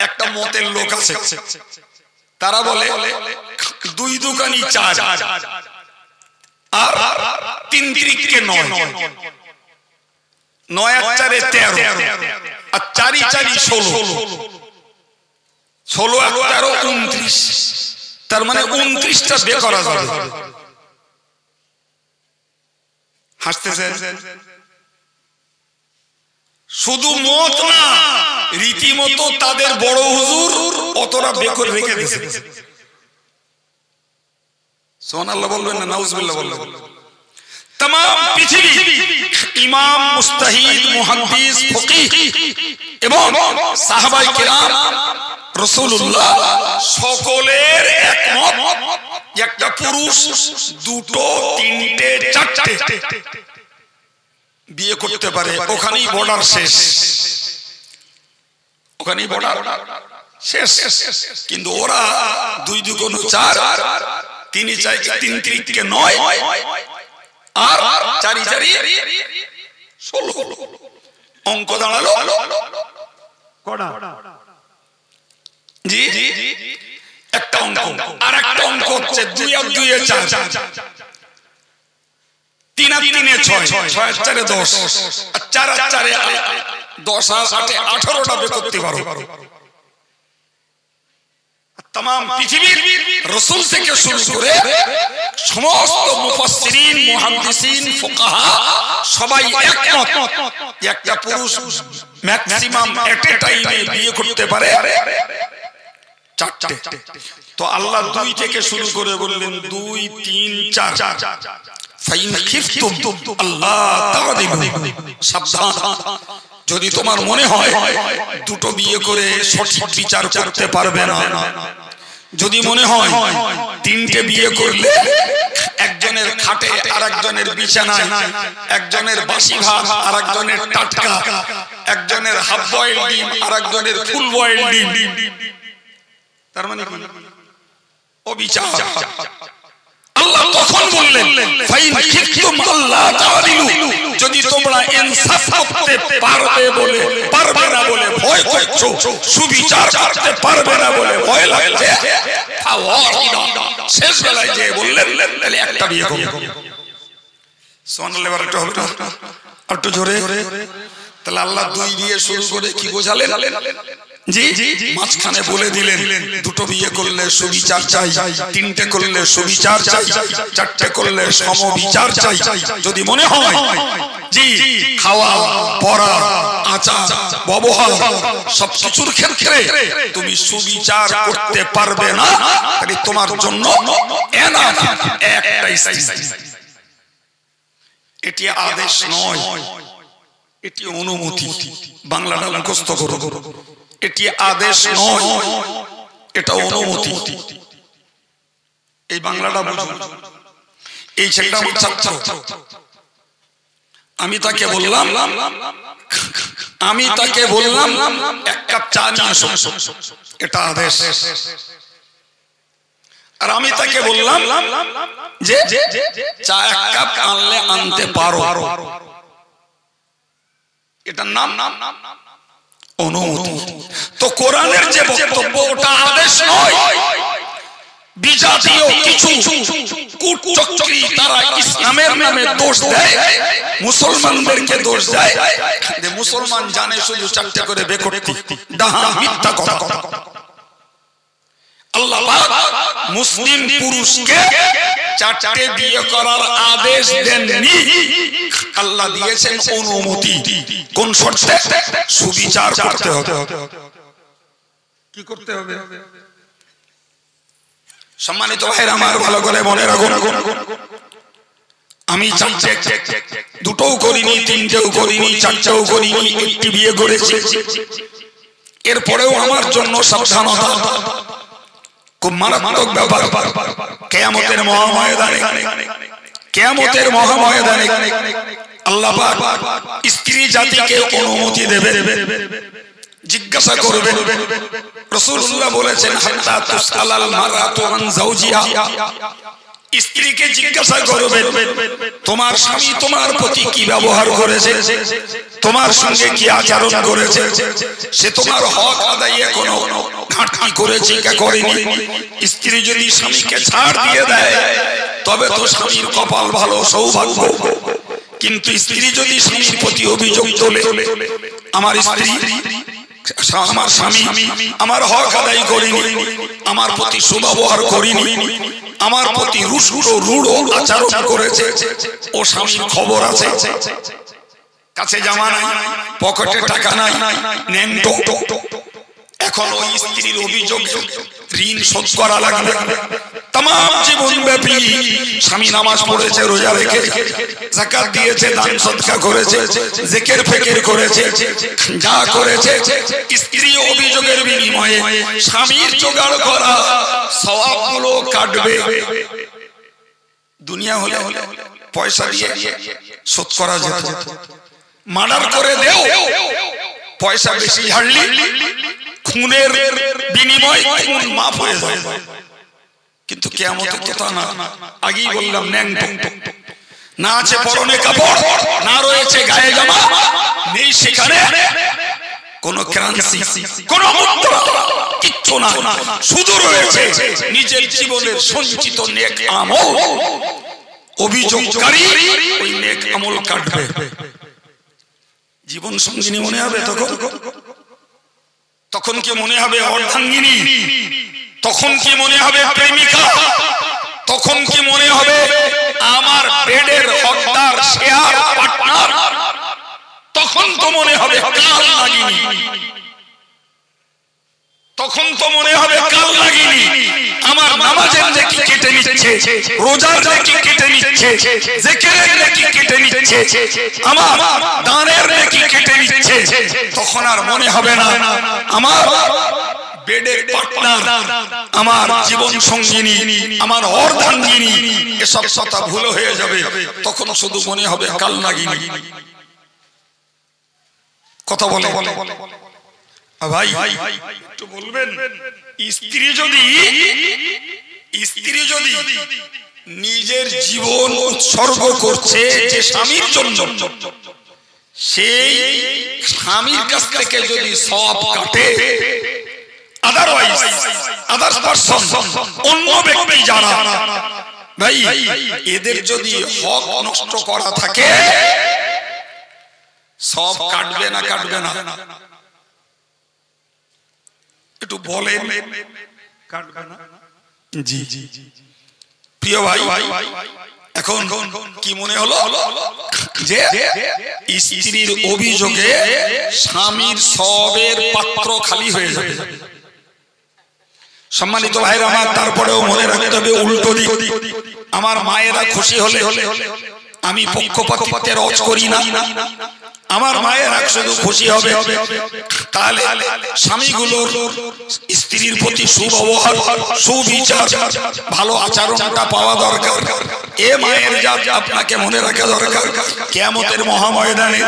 একটা মতের লোক আছে, তারা বলে দুই দোকানি চার আর তিন তিরিকে নয়, নয় আর চারে 13 আর চারি চারি 16। 16 আর 13 29, তার মানে 29টা বিয়ে করা যাবে। হাসতেছেন? শুধু মত না, রীতিমতো তাদের বড় হুজুর অতরা বিয়ে করে রেখে দিয়েছে। সুবহানাল্লাহ বলবেন না নাউজুবিল্লাহ বলবেন? तमाम পৃথিবী ইমাম, মুস্তাহিদ, মুহাদ্দিস, ফকিহ এবং সাহাবায়ে কেরাম, রাসূলুল্লাহ সকলের একমত, একটা পুরুষ দুটো, তিনটে, চারটে বিয়ে করতে পারে। ওখানেই বর্ডার শেষ, ওখানেই বর্ডার শেষ। কিন্তু ওরা 2 2 4, 3 3 3 9 আর 4 4 16 অঙ্ক দাঁড়ালো কটা? জি একটা অঙ্ক। আর একটা অঙ্ক হচ্ছে 2 আর 2 এ 4, 3 আর 3 এ 6, 6 আর 4 এ 10, আর 4 আর 4 এ 10 আর 8 এ 18টা বের করতে পারো। तमाम পৃথিবীর রাসূল থেকে শুরু করে সমস্ত মুফাসসিরিন, মুহাদ্দিসিন, ফুকাহা সবাই একমত, একটা পুরুষ ম্যাক্সিমাম এট এ টাইমে বিয়ে করতে পারে 4টে। তো আল্লাহ 2 থেকে শুরু করে বললেন 2 3 4, ফাইন খিফতুম আল্লাহ তা'দিলু, সাবধান, যদি তোমার মনে হয় দুটো বিয়ে করে সঠিক বিচার করতে পারবে না, যদি মনে হয় 3টে বিয়ে করলে একজনের খাটে আর একজনের বিছানায়, একজনের বাসি ভাত আর একজনের টাটকা, একজনের হাফ বয়েল ডিম আর একজনের ফুল বয়েল ডিম, তার মানে অবিচার। আল্লাহ তখন বললেন ফাইন খিফতুম আল্লাহ তা'দিলু, যদি তোমরা ইনসাফ করতে পারবে বলে, পারবে না বলে ভয় করছো, সুবিচার করতে পারবে না বলে ভয় লাগছে, শেষ বেলায় যে বললেন তাহলে একটা বিয়ে করো। সুবহানাল্লাহ, একটু হবে না একটু জোরে? তাহলে আল্লাহ 2 বিয়ে শুরু করে কি বোঝালেন? জি মাঝখানে বলে দিলেন দুটো বিয়ে করলে সুবিচার চাই, 3টে করলে সুবিচার চাই, 4টে করলে সমবিচার চাই। যদি মনে হয় জি খাওয়া, পড়া, আচার, ব্যবহার সবকিছুর ক্ষেত্রে তুমি সুবিচার করতে পারবে না, তাহলে তোমার জন্য একটাই স্ত্রী। এটি আদেশ নয়, এটি অনুমতি। বাংলাটা মুখস্থ করো, এটি আদেশ নয়, এটা অনুমতি। এই বাংলাটা বুঝুন। এই ছেলেটা আমার ছাত্র, আমি তাকে বললাম 1 কাপ চা নিয়ে আসো, এটা আদেশ। আর আমি তাকে বললাম যে চা 1 কাপ আনলে আনতে পারো, এটার নাম অনুমতি। তো কোরআনের যে বক্তব্য ওটা আদেশ নয়। বিজাতীয় কিছু কুচক্রী তারা ইসলামের নামে দোষ দেয়, মুসলমানদেরকে দোষ দেয় যে মুসলমান জানে শুধু 4টে করে বিয়ে করতে, ডাহা মিথ্যা কথা। আল্লাহ পাক মুসলিম পুরুষকে 4টে বিয়ে করার আদেশ দেননি, আল্লাহ দিয়েছেন অনুমতি। কোন শর্তে? সুবিচার করতে হবে। কি করতে হবে? সম্মানিত ভাইরা আমার, ভালো করে মনে রাখুন, আমি 4টে, 2টোও করিনি, 3টেও করিনি, 4টেও করিনি, 1টি বিয়ে করেছি। এরপরেও আমার জন্য সাবধানতা খুব মারাত্মক ব্যাপার। কিয়ামতের মহাময়দানে আল্লাহ পাক স্ত্রী জাতিকে অনুমতি দেবে, জিজ্ঞাসা করবে। রাসূলুল্লাহ বলেছেন হাত্তা তুসআলাল মারাতু আন যাওজিহা, স্ত্রীকে জিজ্ঞাসা করবে তোমার স্বামী তোমার প্রতি কি ব্যবহার করেছে, তোমার সঙ্গে কি আচরণ করেছে, সে তোমার হক আদায়ে কোনো ঘাটতি করেছে কি করেনি। স্ত্রী যদি স্বামীকে ছাড় দিয়ে দেয় তবে তো স্বামীর কপাল ভালো, সৌভাগ্য। কিন্তু স্ত্রী যদি স্বামীর প্রতি অভিযোগ তোলে আমার স্ত্রী আমার স্বামী আমার হক আদায় করেনি, আমার প্রতি সুব্যবহার করেনি, আমার প্রতি রূঢ় আচরণ করেছে, ও স্বামীর খবর আছে, কাছে জামা নাই, পকেটে টাকা নাই, ন্যাংটো। এখন ওই স্ত্রীর অভিযোগ ঋণ শোধ করা লাগবে। তাম জীবন ব্যাপী স্বামী নামাজ পড়েছে, রোজা রেখে, যাকাত দিয়েছে, দান সদকা করেছে, জিকির ফিকির করেছে, যা করেছে, স্ত্রী অভিযোগের বিনিময়ে স্বামীর জোগাড় করা সওয়াবগুলো কাটবে। দুনিয়া হলে পয়সা দিয়ে শোধ করা যেত, মার্ডার করে দেও, পয়সা বেশি ঝাড়লি, খুনের বিনিময় খুন মাফ হয়ে যায়। কিন্তু কিয়ামতে তো তা না। আগেই বললাম ন্যাংটো, না আছে পরনে কাপড়, না রয়েছে গায়ে জামা, নেই সেখানে কোনো কারেন্সি, কোনো মুদ্রা, কিচ্ছু না, শুধু রয়েছে নিজের জীবনের সঞ্চিত নেক আমল। অভিযোগকারী ওই নেক আমল কাটবে। জীবন সঙ্গিনী মনে হবে তখন, তখন কি মনে হবে অর্ধাঙ্গিনী, তখন কি মনে হবে প্রেমিকা, তখন কি মনে হবে আমার বেডের হকদার, শেয়ার পার্টনার, তখন তো মনে হবে কাল লাগিনি, তখন তো মনে হবে কাল লাগিনি। আমার নামাজের নেকি কেটে নিচ্ছে, রোজার নেকি কেটে নিচ্ছে, জিকিরের নেকি কেটে নিচ্ছে, আমার দানের নেকি কেটে নিচ্ছে। তখন আর মনে হবে না আমার বেডের পার্টনার, আমার জীবন সঙ্গিনী, আমার অর্ধাঙ্গিনী, এসব কথা ভুল হয়ে যাবে। তখন শুধু মনে হবে কাল লাগিনি। কথা বলে ভাই একটু বলবেন, স্ত্রী যদি নিজের জীবন উৎসর্গ করছে যে স্বামীর জন্য, সেই স্বামীর কাছ থেকে যদি সওয়াব কাটে, আদার্স পারসন, অন্য ব্যক্তি যারা, ভাই এদের যদি হক নষ্ট করা থাকে, সব কাটবে না কাটবে না? একটু বলেন, কাটবে না? জি জি প্রিয় ভাই, এখন কি মনে হলো যে স্ত্রীর অভিযোগে স্বামীর সওয়াবের পাত্র খালি হয়ে যাবে। সম্মানিত ভাইরা আমার, তারপরেও মনে রাখতে হবে উল্টো দিক। আমার মায়েরা খুশি হলে আমি পক্ষপাতিত্বের রজ করি না, আমার মায়েরা শুধু খুশি হবে। তাহলে স্বামীগুলোর স্ত্রীর প্রতি সুব্যবহার, সুবিচার, ভালো আচরণটা পাওয়া দরকার। এ মায়ের জাত আপনাকে মনে রাখা দরকার। কিয়ামতের মহাময়দানে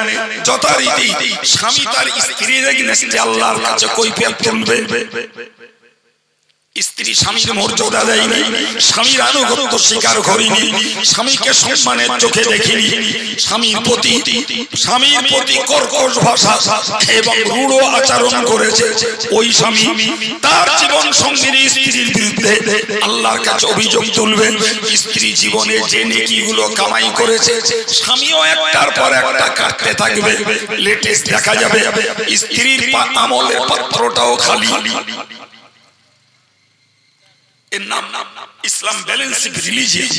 যথারীতি স্বামী তার স্ত্রীর এগেইনস্টে আল্লাহর কাছে কৈফিয়ত তুলবে। স্ত্রী স্বামীর মর্যাদা দেয়নি, স্বামীর আনুগত্য স্বীকার করেনি, স্বামীকে সম্মানের চোখে দেখিনি, স্বামীর প্রতি কর্কশ ভাষা এবং রূঢ় আচরণ করেছে, ওই স্বামী তার জীবন সঙ্গিনী স্ত্রীর বিরুদ্ধে আল্লাহর কাছে অভিযোগ তুলবে। স্ত্রী জীবনে যে নেকিগুলো কামাই করেছে, স্বামীও একটার পর একটা কাটতে থাকবে, লেটেস্ট দেখা যাবে। স্ত্রীর আমলের পাত্রটাও খালি। এর নাম ইসলাম ব্যালেন্সিং রিলিজিয়ন।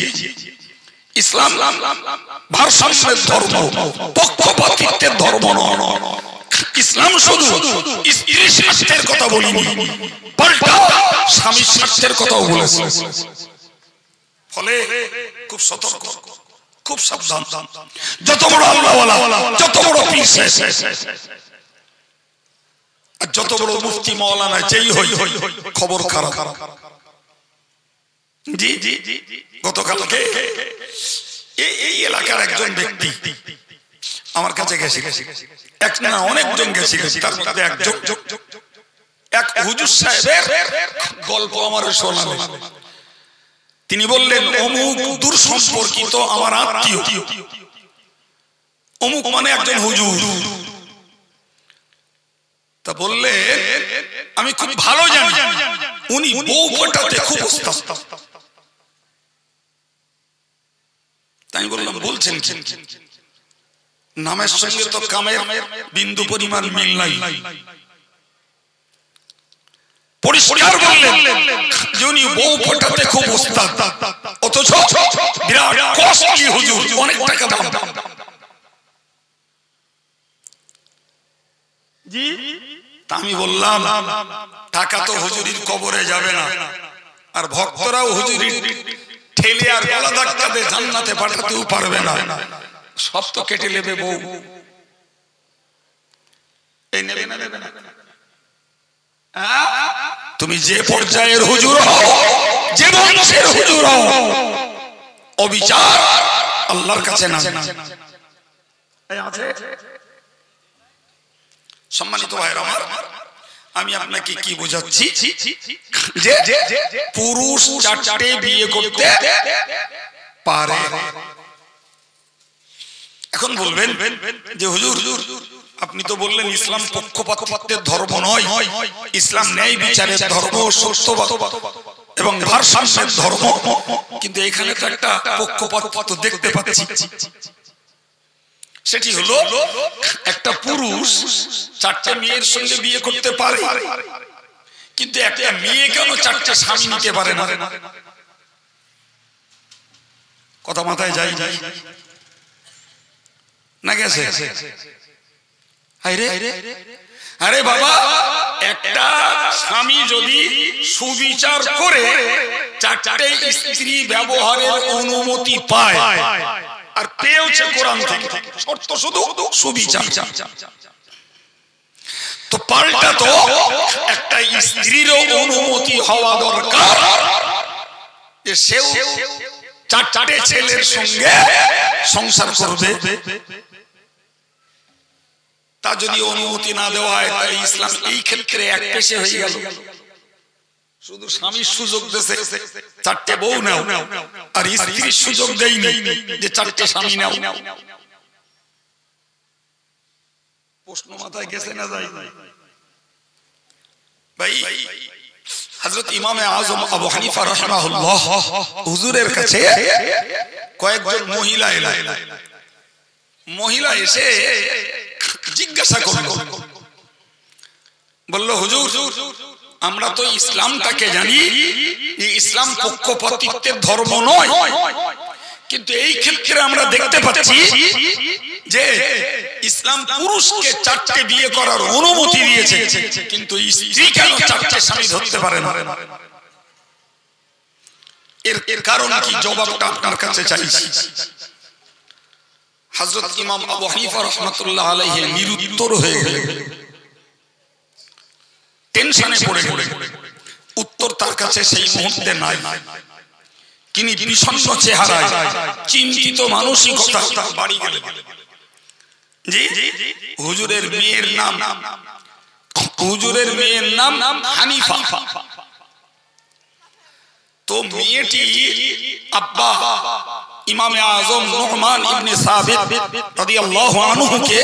ইসলাম ভারসাম্যের ধর্ম, পক্ষপাতিত্বের ধর্ম নয়। ইসলাম শুধু স্ত্রীর স্বার্থের কথা বলিনি, পাল্টা স্বামীর স্বার্থের কথাও বলেছে। ফলে খুব সতর্ক, খুব সাবধান। যত বড় আল্লাহওয়ালা, যত বড় পীর সাহেব, আর যত বড় মুফতি মাওলানা যেই হই, খবর খারাপ। জি জি গতকালকে এই এলাকার একজন ব্যক্তি আমার কাছে গেছে, এক না অনেকজন গেছে, তার মধ্যে এক হুজুর সাহেবের গল্প আমার শোনালেন। তিনি বললেন, অমুক দূর সম্পর্কিত আমার আত্মীয়, অমুক মানে একজন হুজুর। তা বললে আমি খুব ভালো জানি উনি বউ পটাতে খুব উস্তাদ। তাই বললাম, বলছেন কি? নামের সঙ্গে তো কামের বিন্দু পরিমাণ মিল নাই। পরিষ্কার বললেন যে উনি বউ পটাতে খুব ওস্তাদ, অথচ বিরাট কস্টলি হুজুর, অনেক টাকা দাম। জি, আমি বললাম টাকা তো হুজুরির কবরে যাবে না, আর ভক্তরাও হুজুরির ঠেলে আর গলা ধাক্কা দিয়ে জান্নাতে পাঠাতেও পারবে না, সব তো কেটে নেবে বউ। এই নেবে না, নেবে না। তুমি যে পর্যায়ের হুজুর হও, যে বংশের হুজুর হও, অবিচার আল্লাহর কাছে না। সম্মানিত ভাইরা আমার, আমি আপনাকে কি বোঝাচ্ছি যে পুরুষ চারটে বিয়ে করতে পারে। এখন বলবেন যে হুজুর আপনি তো বললেন ইসলাম পক্ষপাতিত্বের ধর্ম নয়, ইসলাম ন্যায় বিচারের ধর্ম, সত্যবাদ এবং ভারসাম্যের ধর্ম, কিন্তু এখানে তো একটা পক্ষপাত দেখতে পাচ্ছি। সেটি হলো একটা পুরুষ চারটে মেয়ের সঙ্গে বিয়ে করতে পারে, কিন্তু একটা মেয়ে কেন চারটে স্বামী নিতে পারে না? কথা মাথায় যায় না গেছে? আরে বাবা, একটা স্বামী যদি সুবিচার করে চারটে স্ত্রী ব্যবহারের অনুমতি পায়, আর পেয়েছে কোরআন থেকে, শর্ত শুধু সুবিচার, তো পাল্টা তো একটা স্ত্রীরও অনুমতি হওয়া দরকার যে সেও চারটে ছেলের সঙ্গে সংসার করবে। তা যদি অনুমতি না দেওয়া হয়, তাহলে ইসলাম এই ক্ষেত্রে এক পেশে হয়ে গেল। শুধু স্বামীর সুযোগ দিয়েছে চারটে বউ নাও, আর স্ত্রীর সুযোগ দেয়নি যে চারটে স্বামী নাও। প্রশ্ন মাথায় গেছে না যায় ভাই? হযরত ইমামে আযম আবু হানিফা রাহিমাহুল্লাহ হুজুরের কাছে কয়েকজন মহিলা এলেন। মহিলা এসে জিজ্ঞাসা করল, বলল হুজুর আমরা তো ইসলামটাকে জানি, ইসলাম পক্ষপাতিত্বের ধর্ম নয়, কিন্তু এই ক্ষেত্রে আমরা দেখতে পাচ্ছি যে ইসলাম পুরুষকে চারটে বিয়ে করার অনুমতি দিয়েছে, কিন্তু স্ত্রী কেন চারটে স্বামী ধরতে পারে না? এর কারণ কি? জবাবটা আপনার কাছে চাইছি। হযরত ইমাম আবু হানিফা রাহমাতুল্লাহ আলাইহি নিরুত্তর হয়ে গেলেন, টেনশনে পড়ে গেলেন। উত্তর তার কাছে সেই মুহূর্তে নাই। তিনি বিষণ্ণ চেহারায়, চিন্তিত মানসিকতা বাড়ি গেলেন। জি, হুজুরের মেয়ের নাম হানিফা। তো মেয়েটি আব্বা ইমামে আযম নুহমান ইবনে সাবিত রাদিয়াল্লাহু আনহুকে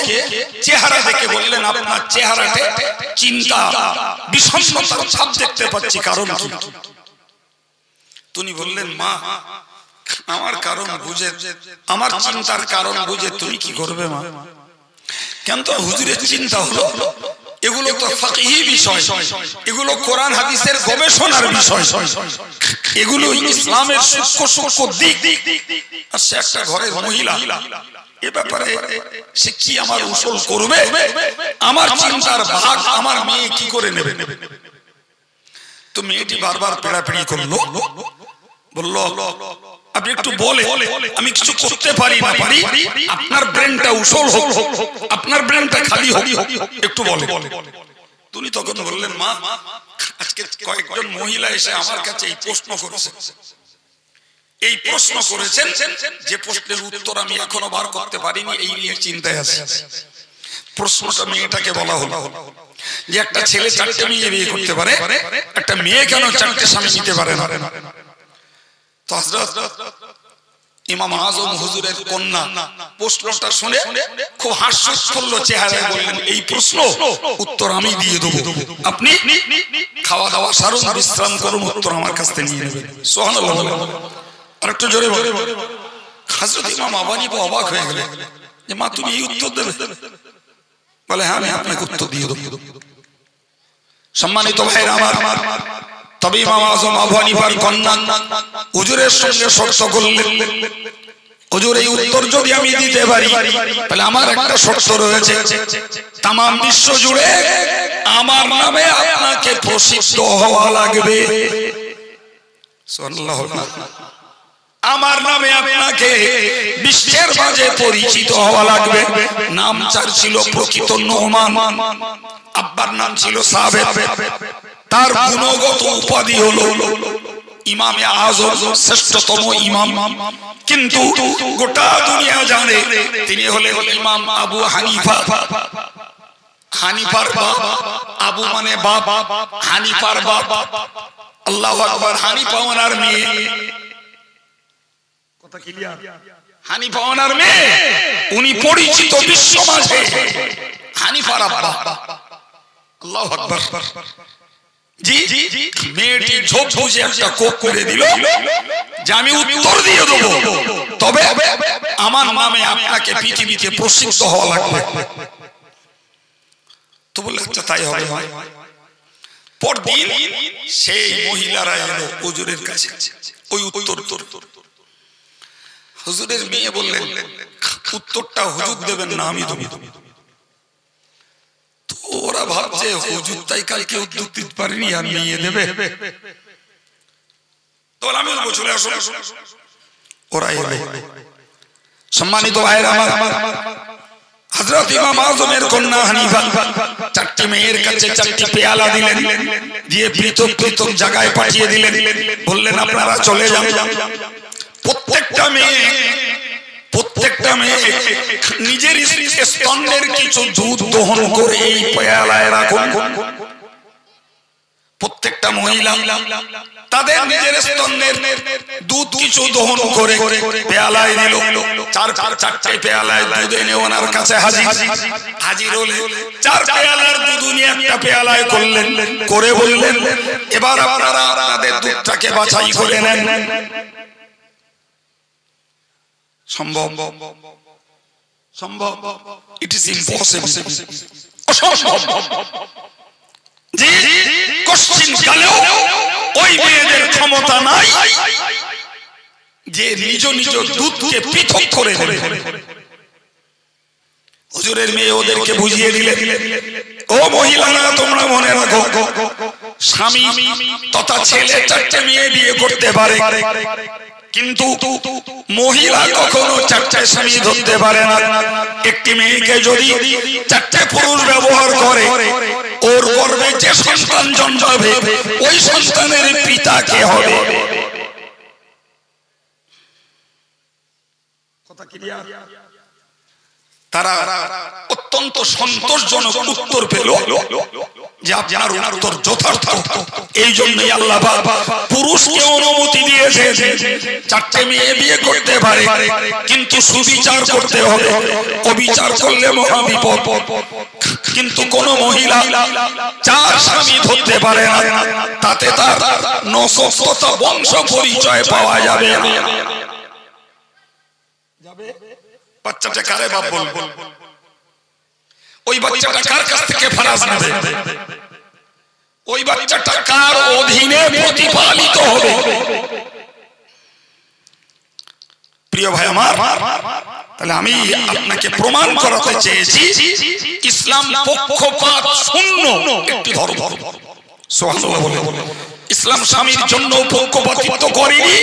চেহারা দেখে বললেন, আপনার চেহারাতে চিন্তা, বিষণ্ণতার ছাপ দেখতে পাচ্ছি, কারণ কি? তিনি বললেন, মা আমার কারণ বুঝে, আমার চিন্তার কারণ বুঝে তুমি কি করবে মা? কেন তো হুজুরের চিন্তা হলো এগুলো তো ফিকহি বিষয়, এগুলো কোরআন হাদিসের গবেষণার বিষয়, এগুলো ইসলামের সূক্ষ্ম দিক। আর সে একটা ঘরের মহিলা, এ ব্যাপারে সে কি আমার উসুল করবে? আমার চিন্তার ভাগ আমার মেয়ে কি করে নেবে? তো মেয়েটি বারবার পেড়াপেড়ি করলো, বলল আপনি একটু বলে, আমি কিছু করতে পারি না পারি, আপনার ব্রেনটা উসল হোক, আপনার ব্রেনটা খালি হোক, একটু বলে। তিনি তখন বললেন, মা আজকে কয়েকজন মহিলা এসে আমার কাছে এই প্রশ্ন করেছেন, এই প্রশ্ন করেছেন যে প্রশ্নের উত্তর আমি এখনো বার করতে পারিনি, এই নিয়ে চিন্তায় আছি। প্রশ্নটা মেয়েটাকে বলা হলো যে একটা ছেলে চারটে মেয়ে বিয়ে করতে পারে, একটা মেয়ে কেন চারটে স্বামী নিতে পারে না? তো হযরত ইমাম আযম হুজুরের কন্যা প্রশ্নটা শুনে খুব হাস্যোৎফুল্ল চেহারায় বললেন, এই প্রশ্ন উত্তর আমি দিয়ে দেব, আপনি খাওয়া দাওয়া সারুন, বিশ্রাম করুন, উত্তর আমার কাছ থেকে নিয়ে নেবেন। সুবহানাল্লাহ। আর একটু জোরে বলে। হযরত ইমাম আবু হানিফা অবাক হয়ে গেলেন যে মা তুমি এই উত্তর দেবে? বলে হ্যাঁ, আমি আপনাকে উত্তর দিয়ে দেব। সম্মানিত ভাইরা আমার, তবে ইমাম আযম আবু হানিফার কন্যা হুজুরের সঙ্গে শর্ত করলেন, হুজুর এই উত্তর যদি আমি দিতে পারি তাহলে আমার একটা শর্ত রয়েছে, তাম বিশ্ব জুড়ে আমার নামে আপনাকে প্রসিদ্ধ হওয়া লাগবে। সুবহানাল্লাহ। আমার নামে আপনাকে বিশ্বের মাঝে পরিচিত হওয়া লাগবে। নাম চার ছিল প্রকৃত নোমান, আব্বার নাম ছিল সাবেত, তার গুণগত উপাধি হলো ইমামে আযম, শ্রেষ্ঠতম ইমাম। কিন্তু গোটা দুনিয়া জানে তিনি হলেন ইমাম আবু হানিফা। হানিফার বাপ, আবু মানে বাপ, হানিফার বাপ। আল্লাহু আকবার। হানিফা ওনার মেয়ে, কথা ক্লিয়ার? হানিফা ওনার মেয়ে, উনি পরিচিত বিশ্ব মাঝে হানিফার আব্বা। আল্লাহু আকবার। জি, মেয়েটি ঝোপ বুঝে একটা কোপ করে দিল যে আমি উত্তর দিয়ে দেবো, তবে আমার নামে আপনাকে পৃথিবীতে প্রসিদ্ধ হওয়া লাগবে। তো বললে আচ্ছা তাই হবে। পরদিন সেই মহিলারা এলো হুজুরের কাছে ওই উত্তর। হুজুরের মেয়ে বললেন উত্তরটা হুজুর দেবেন না, আমি দেব। তো ওরা ভাবছে হুজুর তাই কালকে উত্তর দিতে পারেনি আর মেয়ে দেবে, তো আমি বলবো চলে আসো। ওরা এলো। সম্মানিত ভাইরা আমার, হযরত ইমাম আযমের কন্যা হানিফা চারটি মেয়ের কাছে চারটি পেয়ালা দিলেন, দিয়ে পৃথক পৃথক জায়গায় পাঠিয়ে দিলেন। বললেন আপনারা চলে যান। প্রত্যেকটা মেয়ে নিজের স্তনের কিছু দুধ দহন করে এই পেয়ালায় রাখুন। প্রত্যেকটা মহিলা তাদের নিজের স্তনের দুধ কিছু দহন করে পেয়ালায় দিল। চারটে পেয়ালায় দুধ এনে ওনার কাছে হাজির হলেন। চার পেয়ালার দুধ উনি একটা পেয়ালায় করলেন, করে বললেন এবার আপনারা আপনাদের দুধটাকে বাছাই করে নেন। সম্ভব? It is impossible. অসম্ভব। জি, কোশ্চিন কালেও ওই মেয়েদের ক্ষমতা নাই যে নিজ নিজ দুধকে পৃথক করে দেবে। হুজুরের মেয়ে ওদেরকে বুঝিয়ে দিলেন, ও মহিলারা তোমরা মনে রাখো, স্বামী তথা ছেলে চারটে মেয়ে বিয়ে করতে পারে, কিন্তু মহিলা কখনো চারটে স্বামী ধরতে পারে না। একটি মেয়েকে যদি চারটে পুরুষ ব্যবহার করে, ওর গর্ভে যে সন্তান জন্মাবে ওই সন্তানের পিতা কে হবে? কথা ক্লিয়ার? তারা অত্যন্ত সন্তোষজনক উত্তর পেল যে আপনার উত্তর যথার্থ। এই জন্যই আল্লাহ পুরুষকে অনুমতি দিয়েছে চারটে মেয়ে বিয়ে করতে পারে, কিন্তু সুবিচার করতে হবে। অবিচার করলে মহাবিপদ। কিন্তু কোন মহিলা চার স্বামী ধরতে পারে না, তাতে তার নসবতা বংশ পরিচয় পাওয়া যাবে। বাচ্চাটা কারে বাপ বলবো? ওই বাচ্চাটা কার কাছ থেকে ফরাজ নেবে? ওই বাচ্চাটা কার অধীনে প্রতিপালিত হবে? প্রিয় ভাই আমার, তাহলে আমি আপনাকে প্রমাণ করাতে চেয়েছি ইসলাম পক্ষপাত শূন্য একটি ধর্ম। সুবহানাল্লাহ বলে। ইসলাম স্বামীর জন্য পক্ষপাতিত্ব করেনি,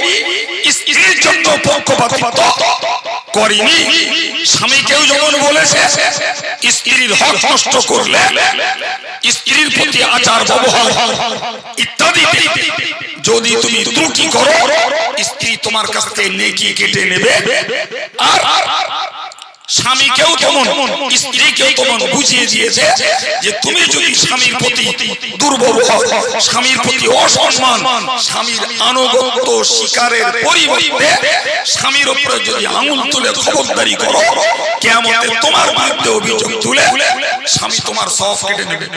স্ত্রীর জন্য পক্ষপাতিত্ব করেনি। স্বামীকেও যেমন বলেছে স্ত্রীর হক নষ্ট করলে স্ত্রীর প্রতি আচার ব্যবহার ইত্যাদি যদি তুমি ত্রুটি করো, স্ত্রী তোমার কাছ থেকে নেকি কেটে নেবে। আর স্বামীকেও তেমন স্ত্রীকেও তেমন বুঝিয়ে দিয়েছে যে তুমি যদি স্বামীর প্রতি দুর্বল হও, স্বামীর প্রতি অসম্মান, স্বামীর আনুগত্য স্বীকারের পরিবর্তে স্বামীর উপরে যদি আঙুল তুলে খবরদারি করো, কিয়ামতে তোমার বিরুদ্ধে অভিযোগ তুলে স্বামী তোমার সব কেটে নেবে।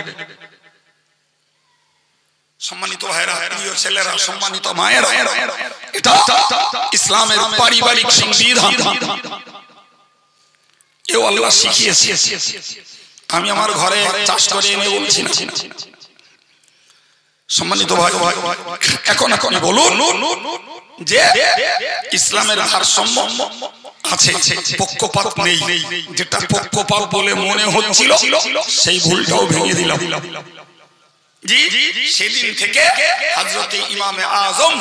সম্মানিত ভাইরা, প্রিয় ছেলেরা, সম্মানিত মায়েরা, এটা ইসলামের পারিবারিক সংবিধান। এও আল্লাহ শিখিয়েছে। আমি আমার ঘরে চাষ করে এনে বলছি না, সম্মানিত ভাই, এখন আপনি বলুন যে ইসলামের ভারসাম্য আছে, পক্ষপাত নেই। যেটা পক্ষপাত বলে মনে হচ্ছিল সেই ভুলটাও ভেঙে দিলাম। জি, সেদিন থেকে হযরত ইমামে আযম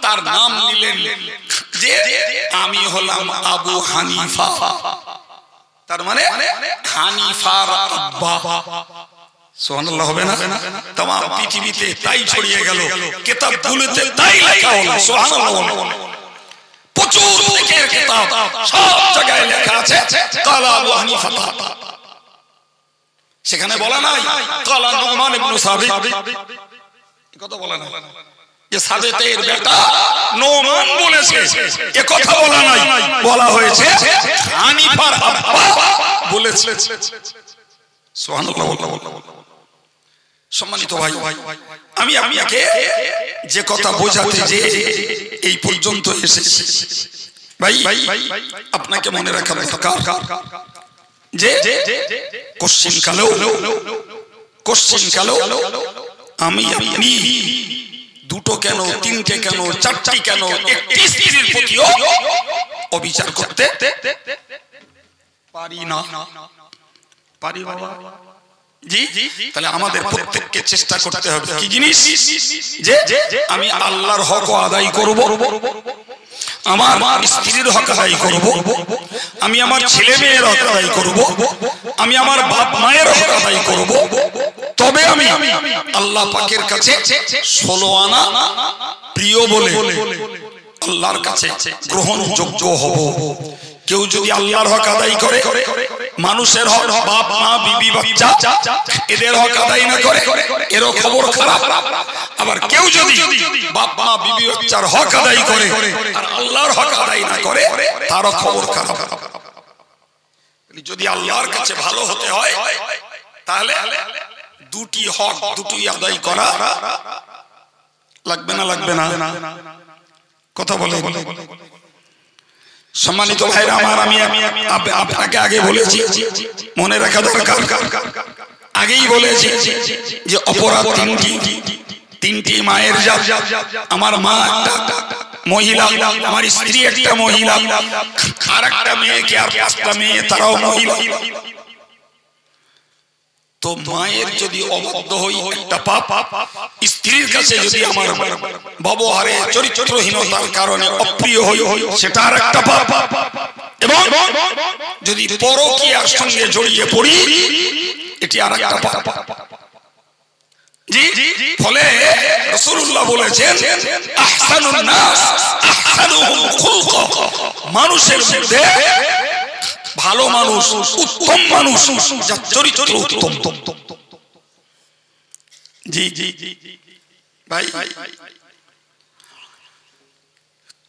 তার নাম নিলেন যে আমি হলাম আবু হানিফা, তার মানে হানিফার আব্বা। সুবহানাল্লাহ হবে না? तमाम পৃথিবীতে তাই ছড়িয়ে গেল, কিতাবগুলোতে তাই লেখা হলো। সুবহানাল্লাহ, প্রচুর ফিকহের কিতাব সব জায়গায় লেখা আছে কালা আবু হানিফা। সেখানে বলা নাই কালা নুমান ইবনে সাবিত, কথা বলা নাই যে সাবিতের বেটা নুমান বলেছে, এ কথা বলা নাই। বলা হয়েছে হানিফার আব্বা বলেছে। সুবহানাল্লাহ। সম্মানিত ভাই, আমি আপনাকে যে কথা বোঝাতে যে এই পর্যন্ত এসেছি ভাই, আপনাকে মনে রাখা দরকার যে কোশ্চিন কালেও আমি আপনি দুটো কেন, তিনটে কেন, চারটি কেন, একটি স্ত্রীর প্রতিও অবিচার করতে পারি না। পারি বাবা? জি, তাহলে আমাদের প্রত্যেককে চেষ্টা করতে হবে কি জিনিস? যে আমি আল্লাহর হক আদায় করব, আমার স্ত্রীর হক আদায় করব, আমি আমার ছেলে মেয়ের হক আদায় করব, আমি আমার বাপ মায়ের হক আদায় করব। তবে আমি আল্লাহ পাকের কাছে 16 আনা প্রিয় বলে আল্লাহর কাছে গ্রহণযোগ্য হব। কেউ যদি আল্লাহর হক আদায় করে, মানুষের হক, বাপ মা বিবি বাচ্চা, এদের হক আদায় না করে, এরও খবর খারাপ। আবার কেউ যদি বাপ মা বিবি বাচ্চার হক আদায় করে আর আল্লাহর হক আদায় না করে, তারও খবর খারাপ। যদি আল্লাহর কাছে ভালো হতে হয় তাহলে দুটি হক দুটি আদায় করা লাগবে না? লাগবে না? কথা বলে। সম্মানিত ভাইরা আমার, আমি আপনাকে আগে বলেছি, মনে রাখা দরকার, আগেই বলেছি যে অপরাধ তিনটি মায়ের জাত। আমার মা একটা মহিলা, আমার স্ত্রী একটা মহিলা, আর একটা মেয়েকে আর 5টা মেয়ে, তারাও মহিলা। তো মায়ের যদি অবাধ্য হই একটা পাপ, স্ত্রীর কাছে যদি আমার ব্যবহারে চরিত্রহীনতার কারণে অপ্রিয় হই সেটা আর একটা পাপ, এবং যদি পরকীয়ার সঙ্গে জড়িয়ে পড়ি এটি আর একটা পাপ। জি, ফলে রাসূলুল্লাহ বলেছেন আহসানুন নাস আহসানুহুম খুলকা, মানুষের মধ্যে ভালো মানুষ, উত্তম মানুষ, যার চরিত্র উত্তম। জি ভাই,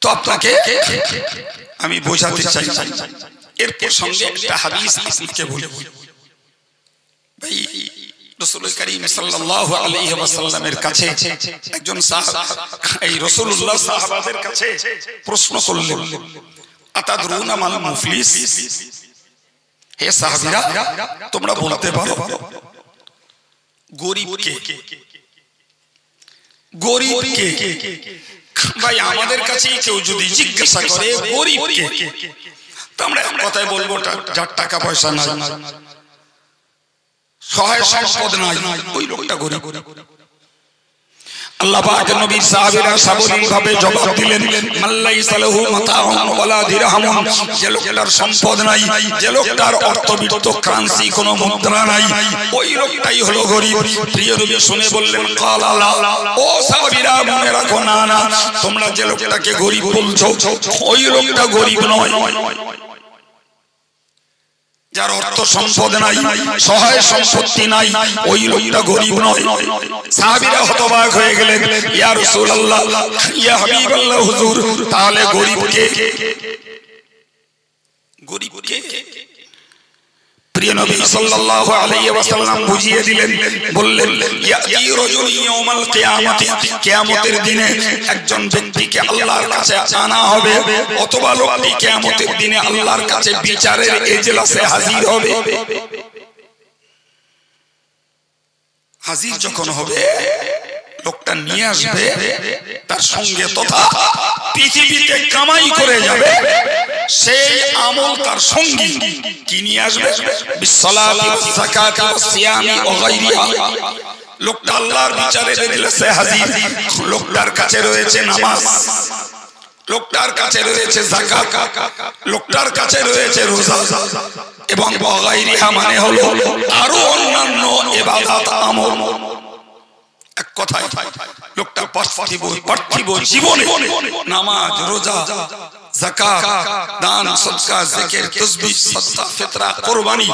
তো আপনাকে আমি বোঝাতে চাই, এর সঙ্গে একটা হাদিস আপনাকে বলি। ভাই, রাসূল করিম সাল্লাল্লাহু আলাইহি ওয়াসাল্লামের কাছে একজন সাহাবা, এই রাসূলুল্লাহ সাহাবাদের কাছে প্রশ্ন করলেন, আতাদরুনা মাল মুফলিস? হে সাহাবীরা, তোমরা বলতে পারো গরীব কে? গরীব কে? ভাই, আমাদের কাছেই কেউ যদি জিজ্ঞাসা করে গরীব কে, তো আমরা কথাই বলবো যার টাকা পয়সা নাই, সহায় সম্পদ নাই, ওই লোকটা গরীব। আল্লাহ পাকের নবীর সাহাবীরা সাবলীলভাবে জবাব দিলেন, মাল্লাইসা লাহু মাতাউন ওয়ালা দিরহামুন, যে লোকটার সম্পদ নাই, যে লোকটার অর্থবিত্ত কারেন্সি কোনো মুদ্রা নাই, ওই লোকটাই হলো গরীব। প্রিয় নবী শুনে বললেন, ক্বালা লা, ও সাহাবীরা মনে রাখো, না না, তোমরা যে লোকটাকে গরীব বলছো ওই লোকটা গরীব নয়। যার অর্থ সম্পদ নাই, সহায় সম্পত্তি নাই, ওই লোকটা গরীব নয়। সাহাবীরা হতবাক হয়ে গেলেন, ইয়া রাসূলুল্লাহ, ইয়া হাবিবাল্লাহ, হুজুর, তাহলে গরীব কে? গরীব কে? প্রিয় নবী সাল্লাল্লাহু আলাইহি ওয়াসাল্লাম বুঝিয়ে দিলেন, বললেন, ইয়াতি রাজুল ইয়াউমাল কিয়ামতি, কিয়ামতের দিনে একজন ব্যক্তিকে আল্লাহর কাছে আনা হবে, অথবা লোকটি কিয়ামতের দিনে আল্লাহর কাছে বিচারের এজলাসে হাজির হবে। হাজির যখন হবে লোকটা নিয়ে আসবে তার সঙ্গে তথা পৃথিবীতে কামাই করে যাবে সেই আমল তার সঙ্গী কি নিয়ে আসবে? বিসসালাতি ওয়াস যাকাতি ওয়াস সিয়ামি ওয়া গায়রিহা। লোকটা আল্লাহর বিচারে মজলিসে হাজির, লোকটার কাছে রয়েছে নামাজ, লোকটার কাছে রয়েছে যাকাত, লোকটার কাছে রয়েছে রোজা এবং ওয়া গায়রিহা মানে হলো আরো অন্যান্য ইবাদত আমল। এক কথায় লোকটা পার্থিব জীবনে নামাজ, রোজা, যাকাত, দান, সদকা, জিকির, তাসবিহ, সাদকা, ফিতরা, কুরবানি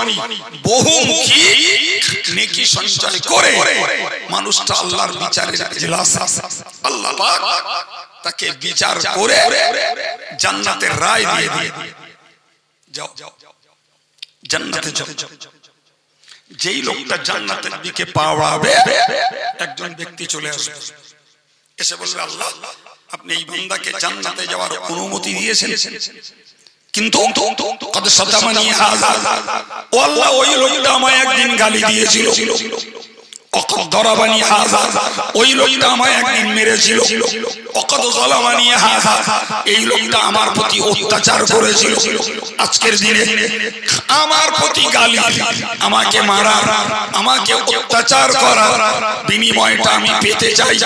বহুমুখী নেকি সঞ্চয় করে মানুষটা আল্লাহর বিচারের ইজলাসে আল্লাহ পাক তাকে বিচার করে জান্নাতের রায় দিয়ে দিয়ে যাও জান্নাতে যাও। যেই লোকটা জান্নাতের দিকে পা বাড়াবে একজন ব্যক্তি চলে আসবে, এসে বলবে আল্লাহ আপনি এই বান্দাকে জান্নাতে যাওয়ার অনুমতি দিয়েছেন, কিন্তু কদ সাতামানি হাযা, ও আল্লাহ ওই লোকটা আমায় একদিন গালি দিয়েছিল, ওয়াকাদ দরাবানি হাযা, ওই লোকটা আমায় একদিন মেরেছিল, ওয়াকাদ যালামানি হাযা, এই লোকটা আমার প্রতি অত্যাচার করেছিল। আজকের দিনে আমার প্রতি গালি, আমাকে মারা, আমাকে অত্যাচার করা বিনিময়টা আমি পেতে চাই।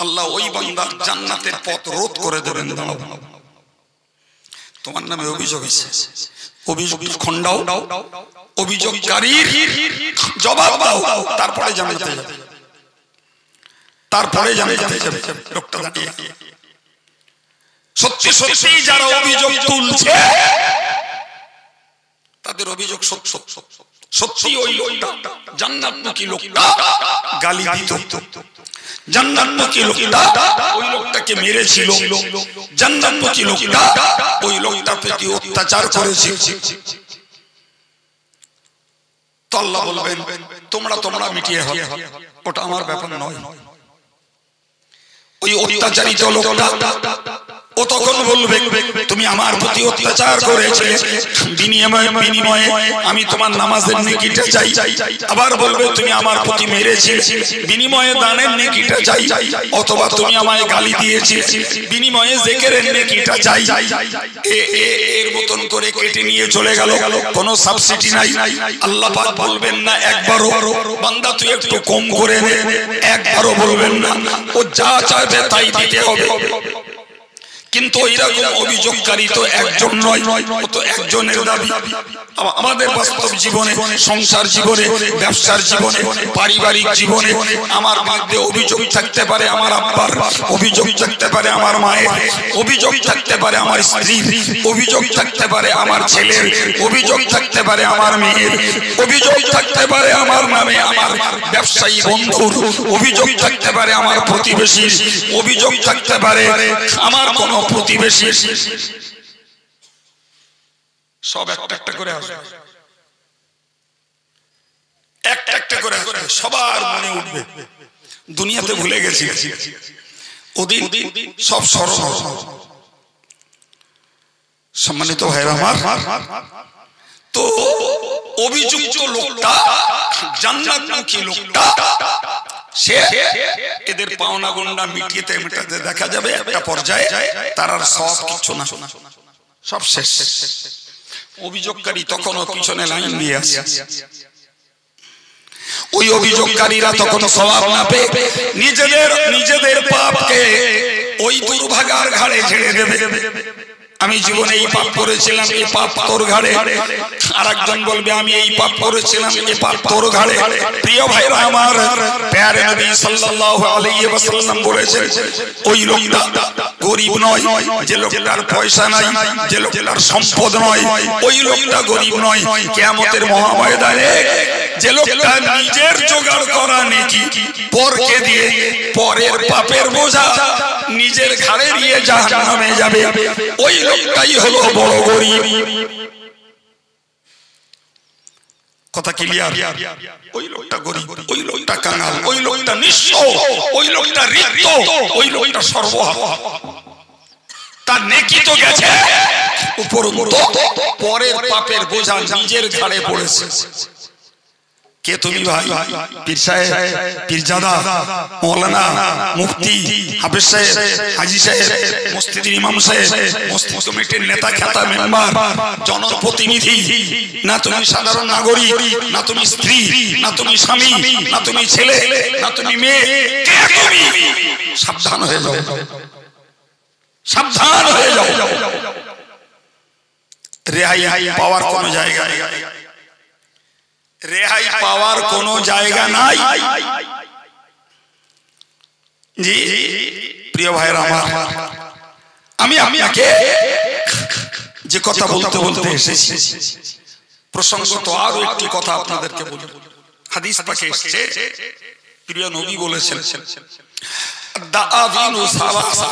আল্লাহ ওই বান্দার জান্নাতের পথ রোধ করে দেবেন। তোমার নামে অভিযোগ এসেছে, অভিযোগ খণ্ডাও, অভিযোগকারীর জবাব দাও, তারপরে জান্নাতে যাবে, তারপরে জান্নাতে যাবে। লোকটা দাঁড়িয়ে সত্যি সত্যি যারা অভিযোগ তুলছে তাদের অভিযোগ সত্য, সত্যি ওই লোকটা জান্নাতমুখী লোকটা গালি দিত, জান্নাতমুখী লোকটা ওই লোকটাকে মেরেছিল, জান্নাতমুখী লোকটা ওই লোকটার প্রতি অত্যাচার করেছিল। তো আল্লাহ বলবেন তোমরা মিটিয়ে হবে, ওটা আমার ব্যাপার নয়। ওই অত্যাচারিত লোকটা ও তখন বলবে তুমি আমার প্রতি অত্যাচার করেছিলে, বিনিময়ে আমি তোমার নামাজের নেকিটা চাই। আবার বলবে তুমি আমার প্রতি মেরেছিলে, বিনিময়ে দানের নেকিটা চাই। অথবা তুমি আমায় গালি দিয়েছিলে, বিনিময়ে জিকিরের নেকিটা চাই। এর মতন করে কেটে নিয়ে চলে গেল, কোনো সাবসিডি নাই। আল্লাহ পাক বলবেন না একবারও বান্দা তুই একটু কম করে নে, একবারও বলবেন না, ও যা চাইবে তাই দিতে হবে। কিন্তু এরকম অভিযোগকারী তো একজন নয়, ও তো একজনের দাবি। আমাদের বাস্তব জীবনে, সংসার জীবনে, ব্যবসার জীবনে, পারিবারিক জীবনে আমার মধ্যে অভিযোগ থাকতে পারে, আমার আব্বার অভিযোগ থাকতে পারে, আমার মায়ের অভিযোগ থাকতে পারে, আমার স্ত্রীর অভিযোগ থাকতে পারে, আমার ছেলের অভিযোগ থাকতে পারে, আমার মেয়ের অভিযোগ থাকতে পারে, আমার নামে আমার ব্যবসায়ী বন্ধুর অভিযোগ থাকতে পারে, আমার প্রতিবেশীর অভিযোগ থাকতে পারে, আমার কোন প্রতিবেশী। সব একটা একটা করে আসবে, একটা একটা করে আসবে, সবার মনে উঠবে দুনিয়াতে ভুলে গেছি ওদিন সব স্মরণ। সম্মানিত ভাইরা আমার, তো অভিযুক্ত লোকটা জান্নাতমুখী লোকটা সে এদের পাওনা গন্ডা মিটিয়ে মেটাতে দেখা যাবে একটা পর্যায়ে তার আর সব কিছু না, সব শেষ। অভিযোগকারী তখনও পিছনে লাইন দিয়ে আসে, ওই অভিযোগকারীরা তখন সওয়াব না পেয়ে নিজেদের পাপকে ওই দুর্ভাগার ঘাড়ে ছেড়ে দেবে। আমি জীবনে এই পাপ করেছিলাম, এই পাপ তোর ঘাড়ে। আর একজন বলবে আমি এই পাপ করেছিলাম, এই পাপ তোর ঘাড়ে। প্রিয় ভাইরা আমার, প্যারে নবী সাল্লাল্লাহু আলাইহি ওয়াসাল্লাম বলেছেন ওই লোকটা গরীব নয় যে লোকটার পয়সা নাই, যে লোকটার সম্পদ নয়, ওই লোকটা গরীব নয়। কিয়ামতের মহাময়দানে যে লোকটা নিজের জোগাড় করা নেকি পরকে দিয়ে পরের পাপের বোঝা নিজের ঘাড়ে নিয়ে জাহান্নামে যাবে, ওই লোকটাই হলো বড় গরীব। কথা ক্লিয়ার? ওই লোকটা গরীব, ওই লোকটা কাঙাল, ওই লোকটা নিঃস্ব, ওই লোকটা রিক্ত, ওই লোকটা সর্বহারা। তার নেকি তো গেছে, উপরন্তু পরের পাপের বোঝা নিজের ঘাড়ে পড়েছে। কে তুমি ভাই? পীর সাহেব, পীরজাদা, মৌলানা, মুফতি, হাফেজ সাহেব, হাজী সাহেব, মসজিদের ইমাম সাহেব, মসজিদ কমিটির নেতা খেতা মেম্বার, জনপ্রতিনিধি, না তুমি সাধারণ নাগরিক, না তুমি স্ত্রী, না তুমি স্বামী, না তুমি ছেলে, না তুমি মেয়ে, কে তুমি? সাবধান হয়ে যাও, সাবধান হয়ে যাও। রেহাই পাওয়ার কোন জায়গা নেই, রেহাই পাওয়ার কোন জায়গা নাই। জি প্রিয় ভাইরা আমার, আমি আপনাকে যে কথা বলতে বলতে এসেছি, প্রসঙ্গত আরো একটি কথা আপনাদেরকে বলি। হাদিস পাকে এসেছে, প্রিয় নবী বলেছেন, দাআবিনু সালাসা,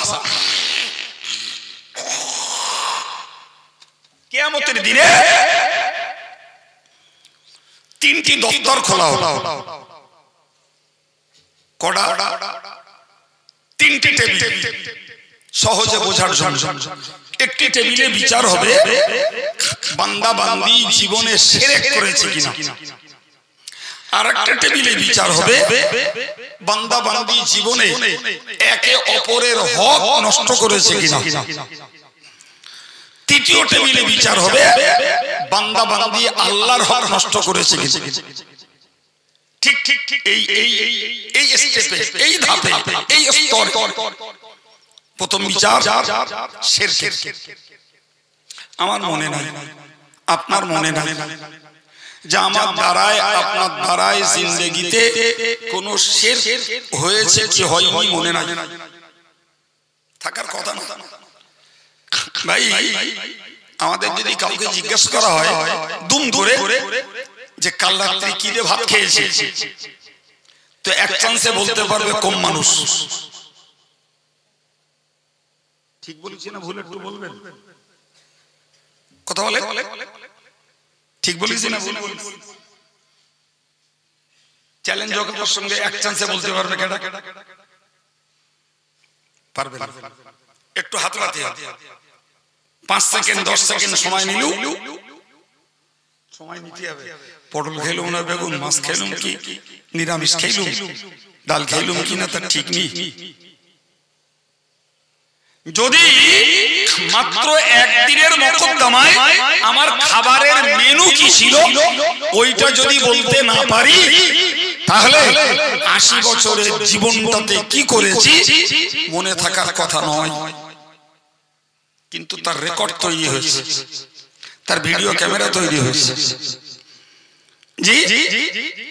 কিয়ামতের দিনে তিনটি দপ্তর খোলা হবে। কড়া তিনটি টেবিল, সহজে বোঝার জন্য। একটি টেবিলে বিচার হবে বান্দা বান্দি জীবনে শিরক করেছে কিনা, আর একটা টেবিলে বিচার হবে বান্দা বান্দি জীবনে একে অপরের হক নষ্ট করেছে কিনা। তৃতীয় টেবিলে বিচার হবে বান্দা বান্দি আল্লাহর হক নষ্ট করেছে কিনা। ঠিক ঠিক ঠিক এই স্টেপে, এই ধাপে, এই স্তরে প্রথম বিচার শিরকের। আমার মনে নাই, আপনার মনে নাই যে আমার দ্বারায় আপনার দ্বারায় জিন্দেগিতে কোন শিরক হয়েছে কি হয়নি, মনে নাই, থাকার কথা না। ভাই আমাদের যদি কাউকে জিজ্ঞেস করা হয় দুম ধরে যে কাল রাত্রি কি দিয়ে ভাত খেয়েছে, তো এক চান্সে বলতে পারবে কম মানুষ। ঠিক বলেছি না ভুল একটু বলবেন? কথা বলে ঠিক বলেছি না ভুল? চ্যালেঞ্জ জগতের সঙ্গে এক চান্সে বলতে পারবে কেডা? পারবে না। একটু হাত রাতে 5 সেকেন্ড 10 সেকেন্ড সময় নিলেও সময় নিতে হবে। পটল খেলুম না বেগুন, মাছ খেলুম কি নিরামিষ খেলুম, ডাল খেলুম কিনা তার ঠিক নেই। যদি মাত্র একদিনের মকদ্দমায় আমার খাবারের মেনু কি ছিল ওইটা যদি বলতে না পারি, তাহলে 80 বছরের জীবনটাতে কি করেছি মনে থাকার কথা নয়। কিন্তু তার রেকর্ড তৈরি হয়েছে, তার ভিডিও ক্যামেরা তৈরি হয়েছে। জি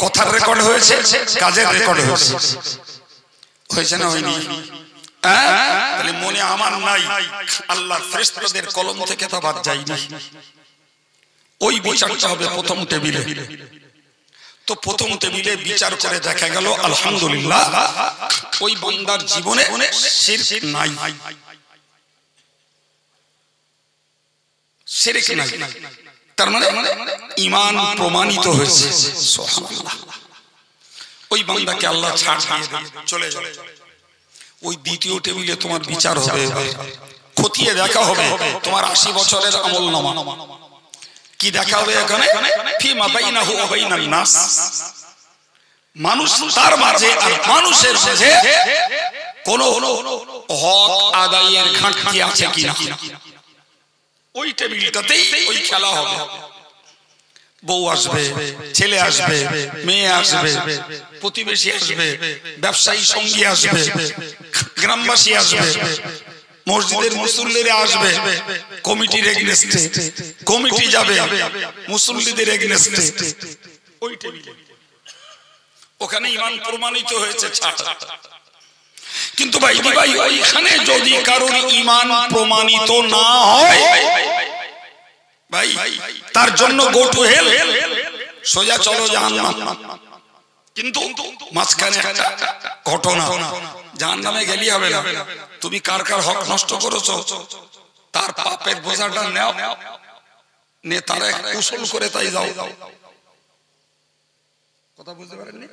কথার রেকর্ড হয়েছে, কাজের রেকর্ড হয়েছে, হয়েছে না হয়নি? তাহলে মনে আমার নাই, আল্লাহর ফেরেশতাদের কলম থেকে তা বাদ যায়নি। ওই বিচারটা হবে প্রথম টেবিলে। তো প্রথম টেবিলে বিচার করে দেখা গেল আলহামদুলিল্লাহ ওই বান্দার জীবনে শিরক নাই, শিরক নাই। তার মানে ঈমান প্রমাণিত হয়েছে। সুবহানাল্লাহ। ওই বান্দাকে আল্লাহ ছাড় দিয়ে দেন, চলে যাও। ওই দ্বিতীয় টেবিলে তোমার বিচার হবে, খতিয়ে দেখা হবে তোমার 80 বছরের আমলনামা। কি দেখা হবে এখানে? ফিমা বাইনাহু ওয়া বাইনান নাস, মানুষ তার মাঝে আর মানুষের মাঝে কোন হক আদায়ের ঘাটতি আছে কিনা। ওই টেবিলটাতেই ওই খেলা হবে। বউ আসবে, ছেলে আসবে, মেয়ে আসবে, প্রতিবেশী আসবে, ব্যবসায়ী সঙ্গী আসবে, গ্রামবাসী আসবে, মসজিদের মুসল্লিরা আসবে, কমিটির এগেইনস্টে কমিটি যাবে মুসল্লিদের এগেইনস্টে। ওই টেবিলে ওখানে ঈমান প্রমাণিত হয়েছে ছাড়। কিন্তু ভাই ওইখানে যদি কারোর ঈমান প্রমাণিত না হয় ভাই, তার জন্য গো টু হেল, সোজা চলো জাহান্নাম। কিন্তু মাঝখানে একটা ঘটনা, জাহান্নামে গেলি হবে না। তুমি কার কার হক নষ্ট করেছো তার পাপের বোঝাটা নাও, নে তারা কুশল করে তাই যাও। কথা বুঝতে পারেননি?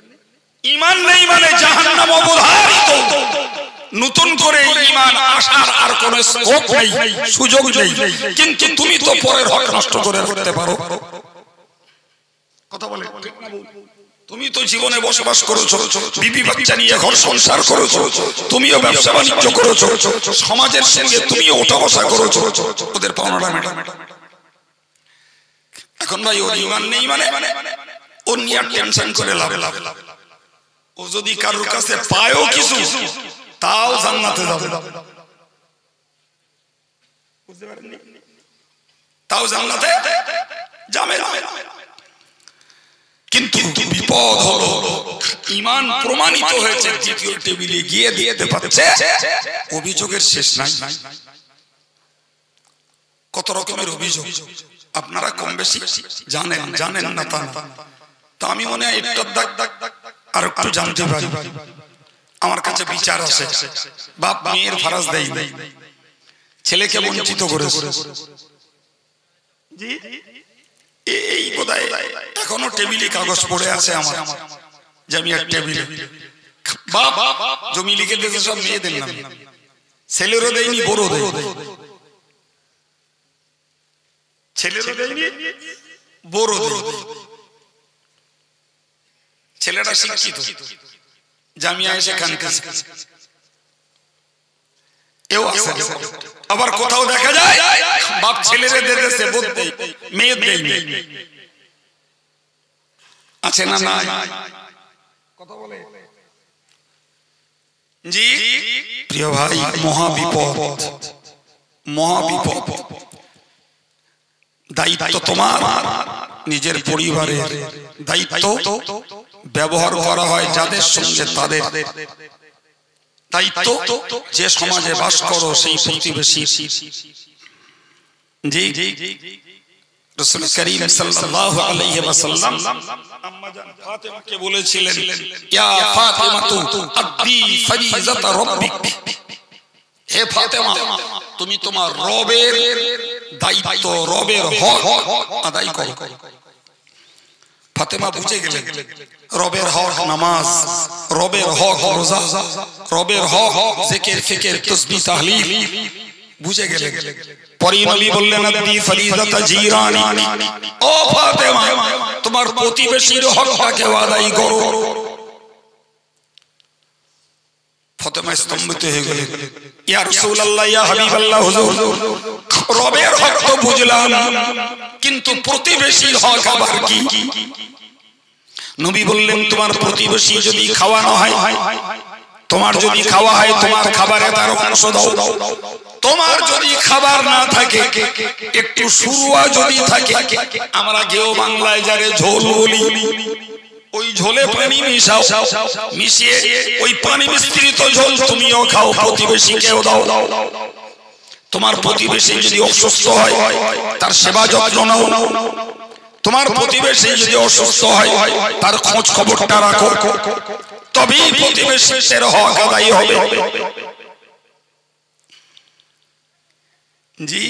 ঈমান নেই মানে জাহান্নাম অবধারিত। নতুন করে ঈমান আসার আর কোন স্কোপ নেই, সুযোগ নেই। কিন্তু তুমি তো পরের হক নষ্ট করে রাখতে পারো। কথা বলে ঠিক না? তুমি তো জীবনে বসবাস করেছো, বিবি বাচ্চা নিয়ে ঘর সংসার করেছো, তুমিও ব্যবসা বাণিজ্য করেছো, সমাজের সঙ্গে তুমিও ওঠা বসা করেছো, ওদের পাওনাটা মেটা। এখন ভাই ওর ঈমান নেই মানে ও নিয়ে টেনশন করে লাভ। ও যদি কারোর কাছে পায়ও কিছু, তাও জান্নাতে যাবে, বুঝতে পারেননি? তাও জান্নাতে যাবে। কিন্তু বিপদ হলো ঈমান প্রমাণিত হয়েছে, দ্বিতীয় টেবিলে গিয়ে দিতে পারছে, অভিযোগের শেষ নাই। কত রকমের অভিযোগ আপনারা কম বেশি জানেন, জানেন না তা না। তো আমি মনে হয় একটু আর একটু জানতে পারি। আমার কাছে বিচার আছে, বাপ মেয়ের ফারাজ দেয়, ছেলেকে বঞ্চিত করেছে, এই বোধহয় এখনো টেবিলে কাগজ পড়ে আছে আমার, জামিয়ার টেবিলে। বাপ জমি লিখে দিয়েছে সব মেয়েদের নামে, ছেলেরও দেয়নি, বড় দেয়, ছেলেরও দেয়নি, বড় দেয়। ছেলেটা শিক্ষিত, জামিয়া এসে কানতেছে, এও আছে। আবার কোথাও দেখা যায় বাপ ছেলেরে দিতেছে, মেয়ে দেয়নি, আছে না? না কথা বলে জি প্রিয় ভাই, মহাবিপদ, মহাবিপদ। দায়িত্ব তোমার, নিজের পরিবারের দায়িত্ব ব্যবহার করা হয় যাদের সঙ্গে তাদের দায়িত্ব, যে সমাজে বাস করো সেই প্রতিবেশী। জি রাসূল করিম সাল্লাল্লাহু আলাইহি ওয়াসাল্লাম আম্মা জান ফাতেমাকে বলেছিলেন, ইয়া ফাতেমাতু আদ্দি ফরিজাত রাব্বিক, হে ফাতেমা তুমি তোমার রবের দায়িত্ব, রবের হক আদায় করো। ফাতেমা বুঝে গেলেন রবের হক নামাজ, রবের হক রোজা, রবের হক জিকির ফিকির তাসবিহ তাহলিল, বুঝে গেলেন। পরে নবী বললেন, আদি ফরিজাত জিরানি, ও ফাতেমা তোমার প্রতিবেশীর হকটাকে আদায় করো। ফাতেমা স্তম্ভিত হয়ে গেলেন, ইয়া রাসূলুল্লাহ, ইয়া হাবিবাল্লাহ, হুজুর রবের হক তো বুঝলাম, কিন্তু প্রতিবেশীর হক আবার কি? নবী বললেন, তোমার প্রতিবেশী যদি খাওয়ানো হয়, তোমার যদি খাওয়া হয়, তোমার খাবারে তার অংশ দাও। তোমার যদি খাবার না থাকে, একটু সুরুয়া যদি থাকে, আমরা গেও বাংলায় যারে ঝোল বলি, ওই ঝোলে পানি মিশাও, মিশিয়ে ওই পানি মিশ্রিত ঝোল তুমিও খাও, প্রতিবেশীকেও দাও। তোমার প্রতিবেশী যদি অসুস্থ হয়, তার সেবা যত্ন নাও। তোমার প্রতিবেশী যদি অসুস্থ হয়, তার খোঁজ খবরটা রাখো, তবেই প্রতিবেশীর হক আদায় হবে। জি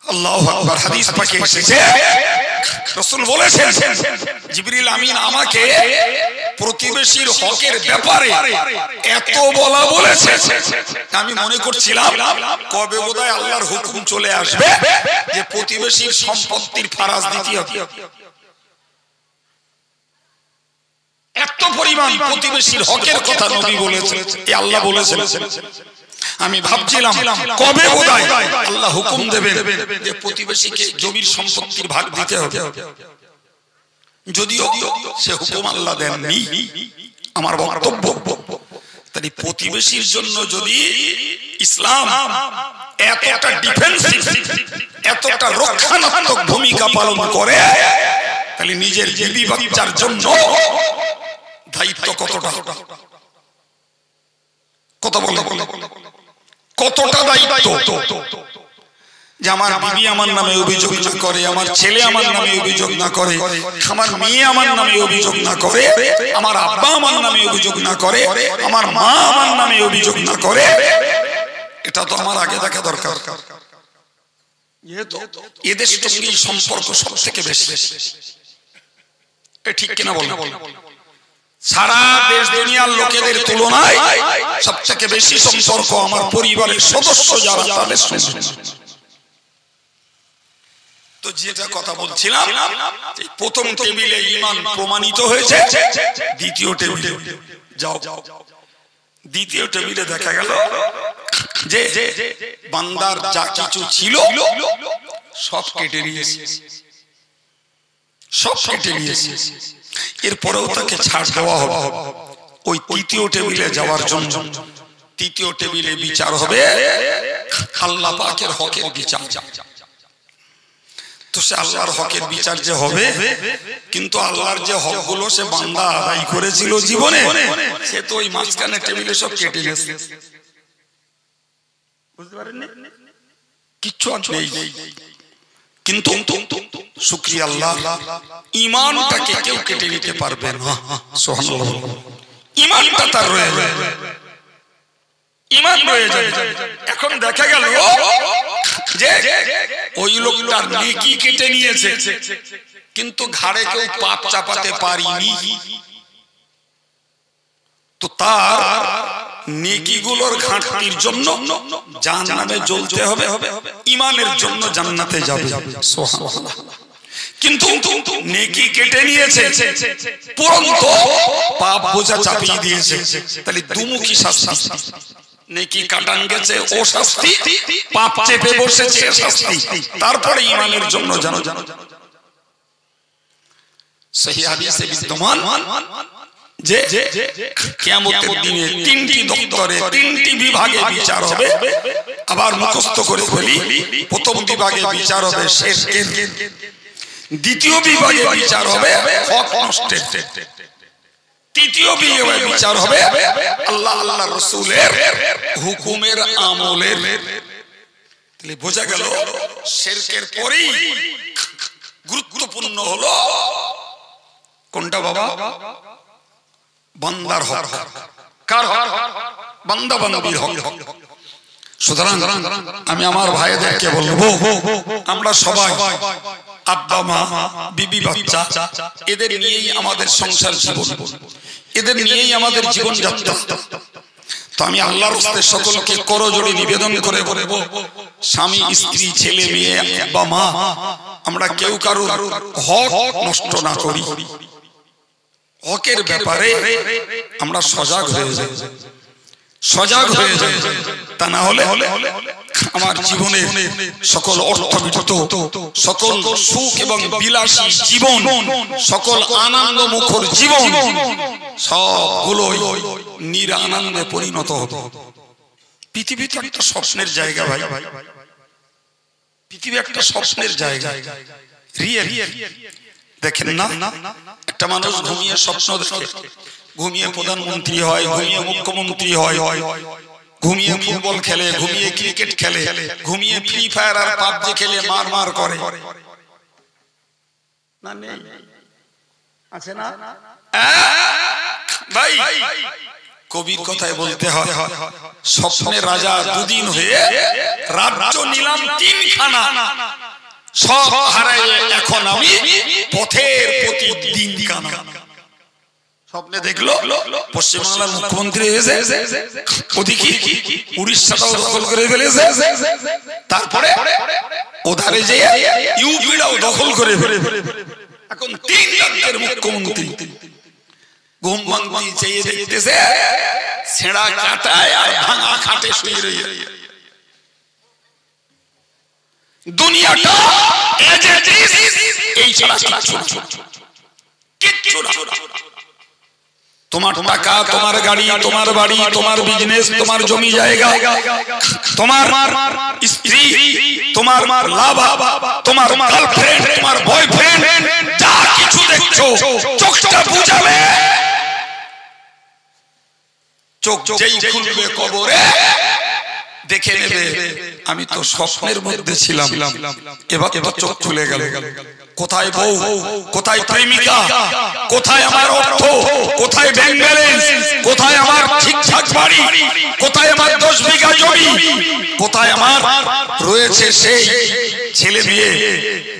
আল্লাহু আকবার। হাদিস পাকে এসেছে, রাসূল বলেছেন, জিবরিল আমিন আমাকে প্রতিবেশীর হকের ব্যাপারে এত বলা বলেছে, আমি মনে করছিলাম কবে বোধহয় আল্লাহর হুকুম চলে আসবে যে প্রতিবেশীর সম্পত্তির ফারাজ দিতে হবে। এত পরিমাণ প্রতিবেশীর হকের কথা নবী বলেছেন, এই আল্লাহ বলেছেন। আমি ভাবছিলাম কবে বোধহয় আল্লাহ হুকুম দেবেন যে প্রতিবেশীকে জমির সম্পত্তির ভাগ দিতে হবে, যদিও সে হুকুম আল্লাহ দেননি। আমার বক্তব্য, তাই প্রতিবেশীর জন্য যদি ইসলাম এতটা ডিফেন্সিভ, এতটা রক্ষণাত্মক ভূমিকা পালন করে, তাহলে নিজের বিবি বাচ্চার জন্য দায়িত্ব কতটা, কথা বলে কতটা দায়িত্ব, যে আমার বিবি আমার নামে অভিযোগ না করে, আমার ছেলে আমার নামে অভিযোগ না করে, আমার মেয়ে আমার নামে অভিযোগ না করে, আমার আব্বা আমার নামে অভিযোগ না করে, আমার মা আমার নামে অভিযোগ না করে, এটা তো আমার আগে দেখা দরকার। এদের সঙ্গে সম্পর্ক সব থেকে বেশি, ঠিক কিনা বল? সারা দেশ দুনিয়ার লোকেদের তুলনায় সব থেকে বেশি সম্পর্ক আমার পরিবারের সদস্য যারা, তাদের সঙ্গে। তো যেটা কথা বলছিলাম, প্রথম টেবিলে ঈমান প্রমাণিত হয়েছে, দ্বিতীয় টেবিলে যাও, দ্বিতীয় টেবিলে দেখা গেল যে বান্দার যা কিছু ছিল সব কেটে নিয়েছে, সব কেটে নিয়েছে। এরপরেও তাকে ছাড় দেওয়া হবে ওই তৃতীয় টেবিলে যাওয়ার জন্য। তৃতীয় টেবিলে বিচার হবে আল্লাহ পাকের হকের বিচার। তো সে আল্লাহর হকের বিচার যে হবে, কিন্তু আল্লাহর যে হকগুলো সে বান্দা আদায় করেছিল জীবনে, সে তো ওই মাঝখানে টেবিলে সব কেটে গেছে। বুঝতে পারেননি? কিচ্ছু নেই। কিন্তু শুকরিয়া আল্লাহ, ঈমানটাকে কেউ কেটে নিতে পারবে না। সুবহানাল্লাহ। ঈমানটা তার রয়ে যাবে, ঈমান রয়ে যাবে। এখন দেখা গেল যে ওই লোকটার নেকি কেটে নিয়েছে, কিন্তু ঘাড়ে কেউ পাপ চাপাতে পারিনি। তো তার নেকিগুলোর ঘাটতির জন্য জাহান্নামে জ্বলতে হবে, ঈমানের জন্য জান্নাতে যাবে। সুবহানাল্লাহ। কিন্তু নেকি কেটে নিয়েছে, পুরন্ত পাপ বোঝা চাপিয়ে দিয়েছে, তাহলে দুমুখী শাস্তি। নেকি কাটান গেছে ও শাস্তি, পাপ চেপে বসেছে শাস্তি, তারপরে ঈমানের জন্য জানো। সহিহ হাদিসে বিদ্যমান যে কিয়ামতের দিনে তিনটি দপ্তরে তিনটি বিভাগে বিচার হবে। আবার মুখস্থ করে বলি, প্রথম বিভাগে বিচার হবে শিরকের, দ্বিতীয় বিভাগে বিচার হবে হক নষ্টের, তৃতীয় বিভাগে বিচার হবে আল্লাহ আল্লাহ রাসূলের হুকুমের আমলের। তাহলে বোঝা গেল শিরকের পরেই গুরুত্বপূর্ণ হলো কোনটা বাবা? বান্দার হক। কার হক? বান্দা বান্দির হক। সুতরাং আমি আমার ভাইদেরকে বলবো, আমরা সবাই আব্বা মা বিবি বাচ্চা এদের নিয়েই আমাদের সংসার জীবন, এদের নিয়েই আমাদের জীবন যাত্রা। তো আমি আল্লাহর রাস্তায় সকলকে করজোড়ে নিবেদন করে বলবো, স্বামী স্ত্রী ছেলে মেয়ে আব্বা মা, আমরা কেউ কারোর হক নষ্ট না করি। হকের ব্যাপারে আমরা সজাগ হয়ে যাই, সজাগ হয়ে যাই। তা না হলে আমার জীবনের সকল অর্থবিত্ত, সকল সুখ এবং বিলাসী জীবন, সকল আনন্দ মুখর জীবন সবগুলোই নিরানন্দে পরিণত হবে। পৃথিবী তো একটা স্বপ্নের জায়গা ভাই, পৃথিবী একটা স্বপ্নের জায়গা। রিয়েল দেখেন না, একটা মানুষ ঘুমিয়ে স্বপ্ন দেখে, ঘুমিয়ে প্রধানমন্ত্রী হয়, ঘুমিয়ে মুখ্যমন্ত্রী হয়, ঘুমিয়ে ফুটবল খেলে, ঘুমিয়ে ক্রিকেট খেলে, ঘুমিয়ে ফ্রি ফায়ার আর পাবজি খেলে মার মার করে। না নেই? আছে না ভাই? কবির কথায় বলতে হয়, স্বপ্নের রাজা দুদিন হয়ে রাজ্য নিলাম তিনখানা, সব হারাইয়ে এখন আমি পথের প্রতি দিন কানা। স্বপ্নে দেখলো পশ্চিমবাংলার মুখ্যমন্ত্রী এসে ওদিকে উড়িষ্যাটাও দখল করে ফেলেছে, তারপরে ওধারে যে ইউপিটাও দখল করে ফেলেছে। এখন তিন রাজ্যের মুখ্যমন্ত্রী ঘুম ভাঙতে চেয়ে দেখতেছে ছেঁড়া কাটায় আর ভাঙা খাটে শুয়ে রয়েছে। দুনিয়াটা এই ছাড়া কিচ্ছু না। তোমার টাকা, তোমার গাড়ি, তোমার বাড়ি, তোমার বিজনেস, তোমার জমি জায়গা, তোমার স্ত্রী, তোমার লাভ, তোমার গার্লফ্রেন্ড, তোমার বয়ফ্রেন্ড, যা কিছু দেখছো চোখটা বুঝাবে, চোখ যেই খুলবে কবরে দেখে নেবে আমি তো স্বপ্নের মধ্যে ছিলাম, এবার তো চোখ খুলে গেল। কোথায় বউ, কোথায় প্রেমিকা, কোথায় আমার অর্থ, কোথায় ব্যাংক ব্যালেন্স, কোথায় আমার ঠিকঠাক বাড়ি, কোথায় আমার 10 বিঘা জমি, কোথায় আমার রয়েছে সেই ছেলে মেয়ে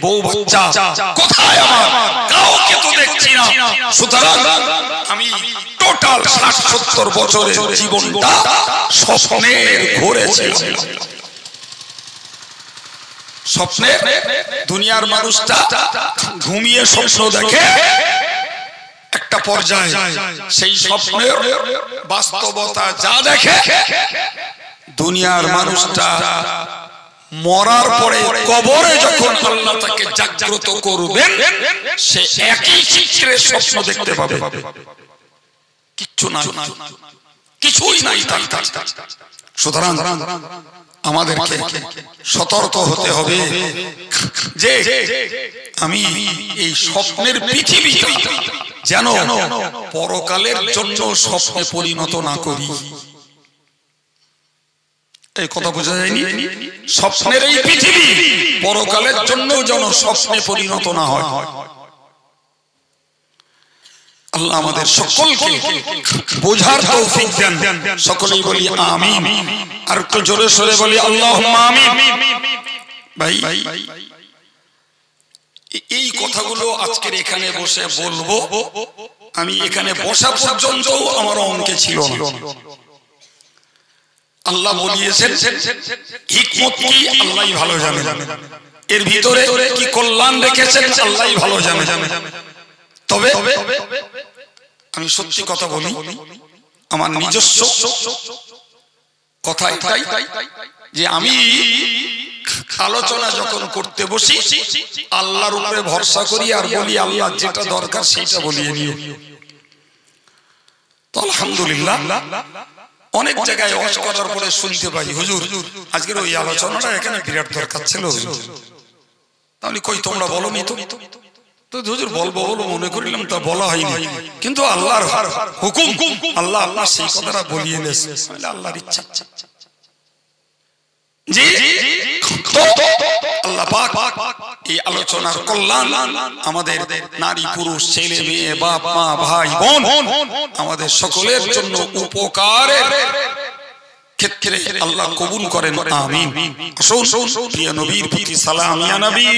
বউ বাচ্চা, কোথায় আমার? কাউকে তো দেখছি না। সুতরাং আমি টোটাল 60-70 বছরের জীবনটা স্বপ্নের ঘোরে ছিল। স্বপ্নে দুনিয়ার মানুষটা ঘুমিয়ে স্বপ্ন দেখে একটা পর্যায়ে, সেই স্বপ্নের বাস্তবতা যা দেখে দুনিয়ার মানুষটা মরার পরে কবরে যখন আল্লাহ তাকে জাগ্রত করবেন সে একই চিত্রে স্বপ্ন দেখতে পাবে। কিচ্ছু না, কিছুই নাই তার। সুতরাং আমাদেরকে সতর্ক হতে হবে যে আমি এই স্বপ্নের পৃথিবীটা যেন পরকালের জন্য স্বপ্নে পরিণত না করি। এই কথা বোঝা যায়নি? স্বপ্নের এই পৃথিবী পরকালের জন্য যেন স্বপ্নে পরিণত না হয়। আল্লাহ আমাদের সকলকে বোঝার তৌফিক দেন। সকলেই বলি আমিন। আর একটু জোরে সরে বলি আল্লাহুম্মা আমিন। ভাই এই কথাগুলো আজকের এখানে বসে বলবো, আমি এখানে বসা পর্যন্ত আমার অঙ্কে ছিল না। আল্লাহ বলিয়েছেন, হিকমত কি আল্লাহই ভালো জানেন, এর ভিতরে কি কল্যাণ রেখেছেন আল্লাহই ভালো জানেন। তবে আমি সত্যি কথা বলি, আমার নিজস্ব কথা এটাই যে আমি আলোচনা যখন করতে বসি আল্লাহর উপরে ভরসা করি আর বলি আল্লাহ যেটা দরকার সেটা বলিয়ে নিও। তো আলহামদুলিল্লাহ অনেক জায়গায় ওয়াজ করার পরে শুনতে পাই, হুজুর আজকের ওই আলোচনাটা এখানে বিরাট দরকার ছিল। তাহলে কই তোমরা বলোনি তো? তো হুজুর বলবো বলো মনে করিলাম, তা বলা হয়নি। কিন্তু আল্লাহর হুকুম, আল্লাহ আল্লাহ সেই কথাটা বলিয়ে নিয়েছে, আল্লাহর ইচ্ছা। জি তো আল্লাহ পাক এই আলোচনার কল্যাণ আমাদের নারী পুরুষ ছেলে মেয়ে বাপ মা ভাই বোন আমাদের সকলের জন্য উপকারের ক্ষেত্রে আল্লাহ কবুল করেন, আমিন। আসুন প্রিয় নবীর প্রতি সালাম। ইয়া নবী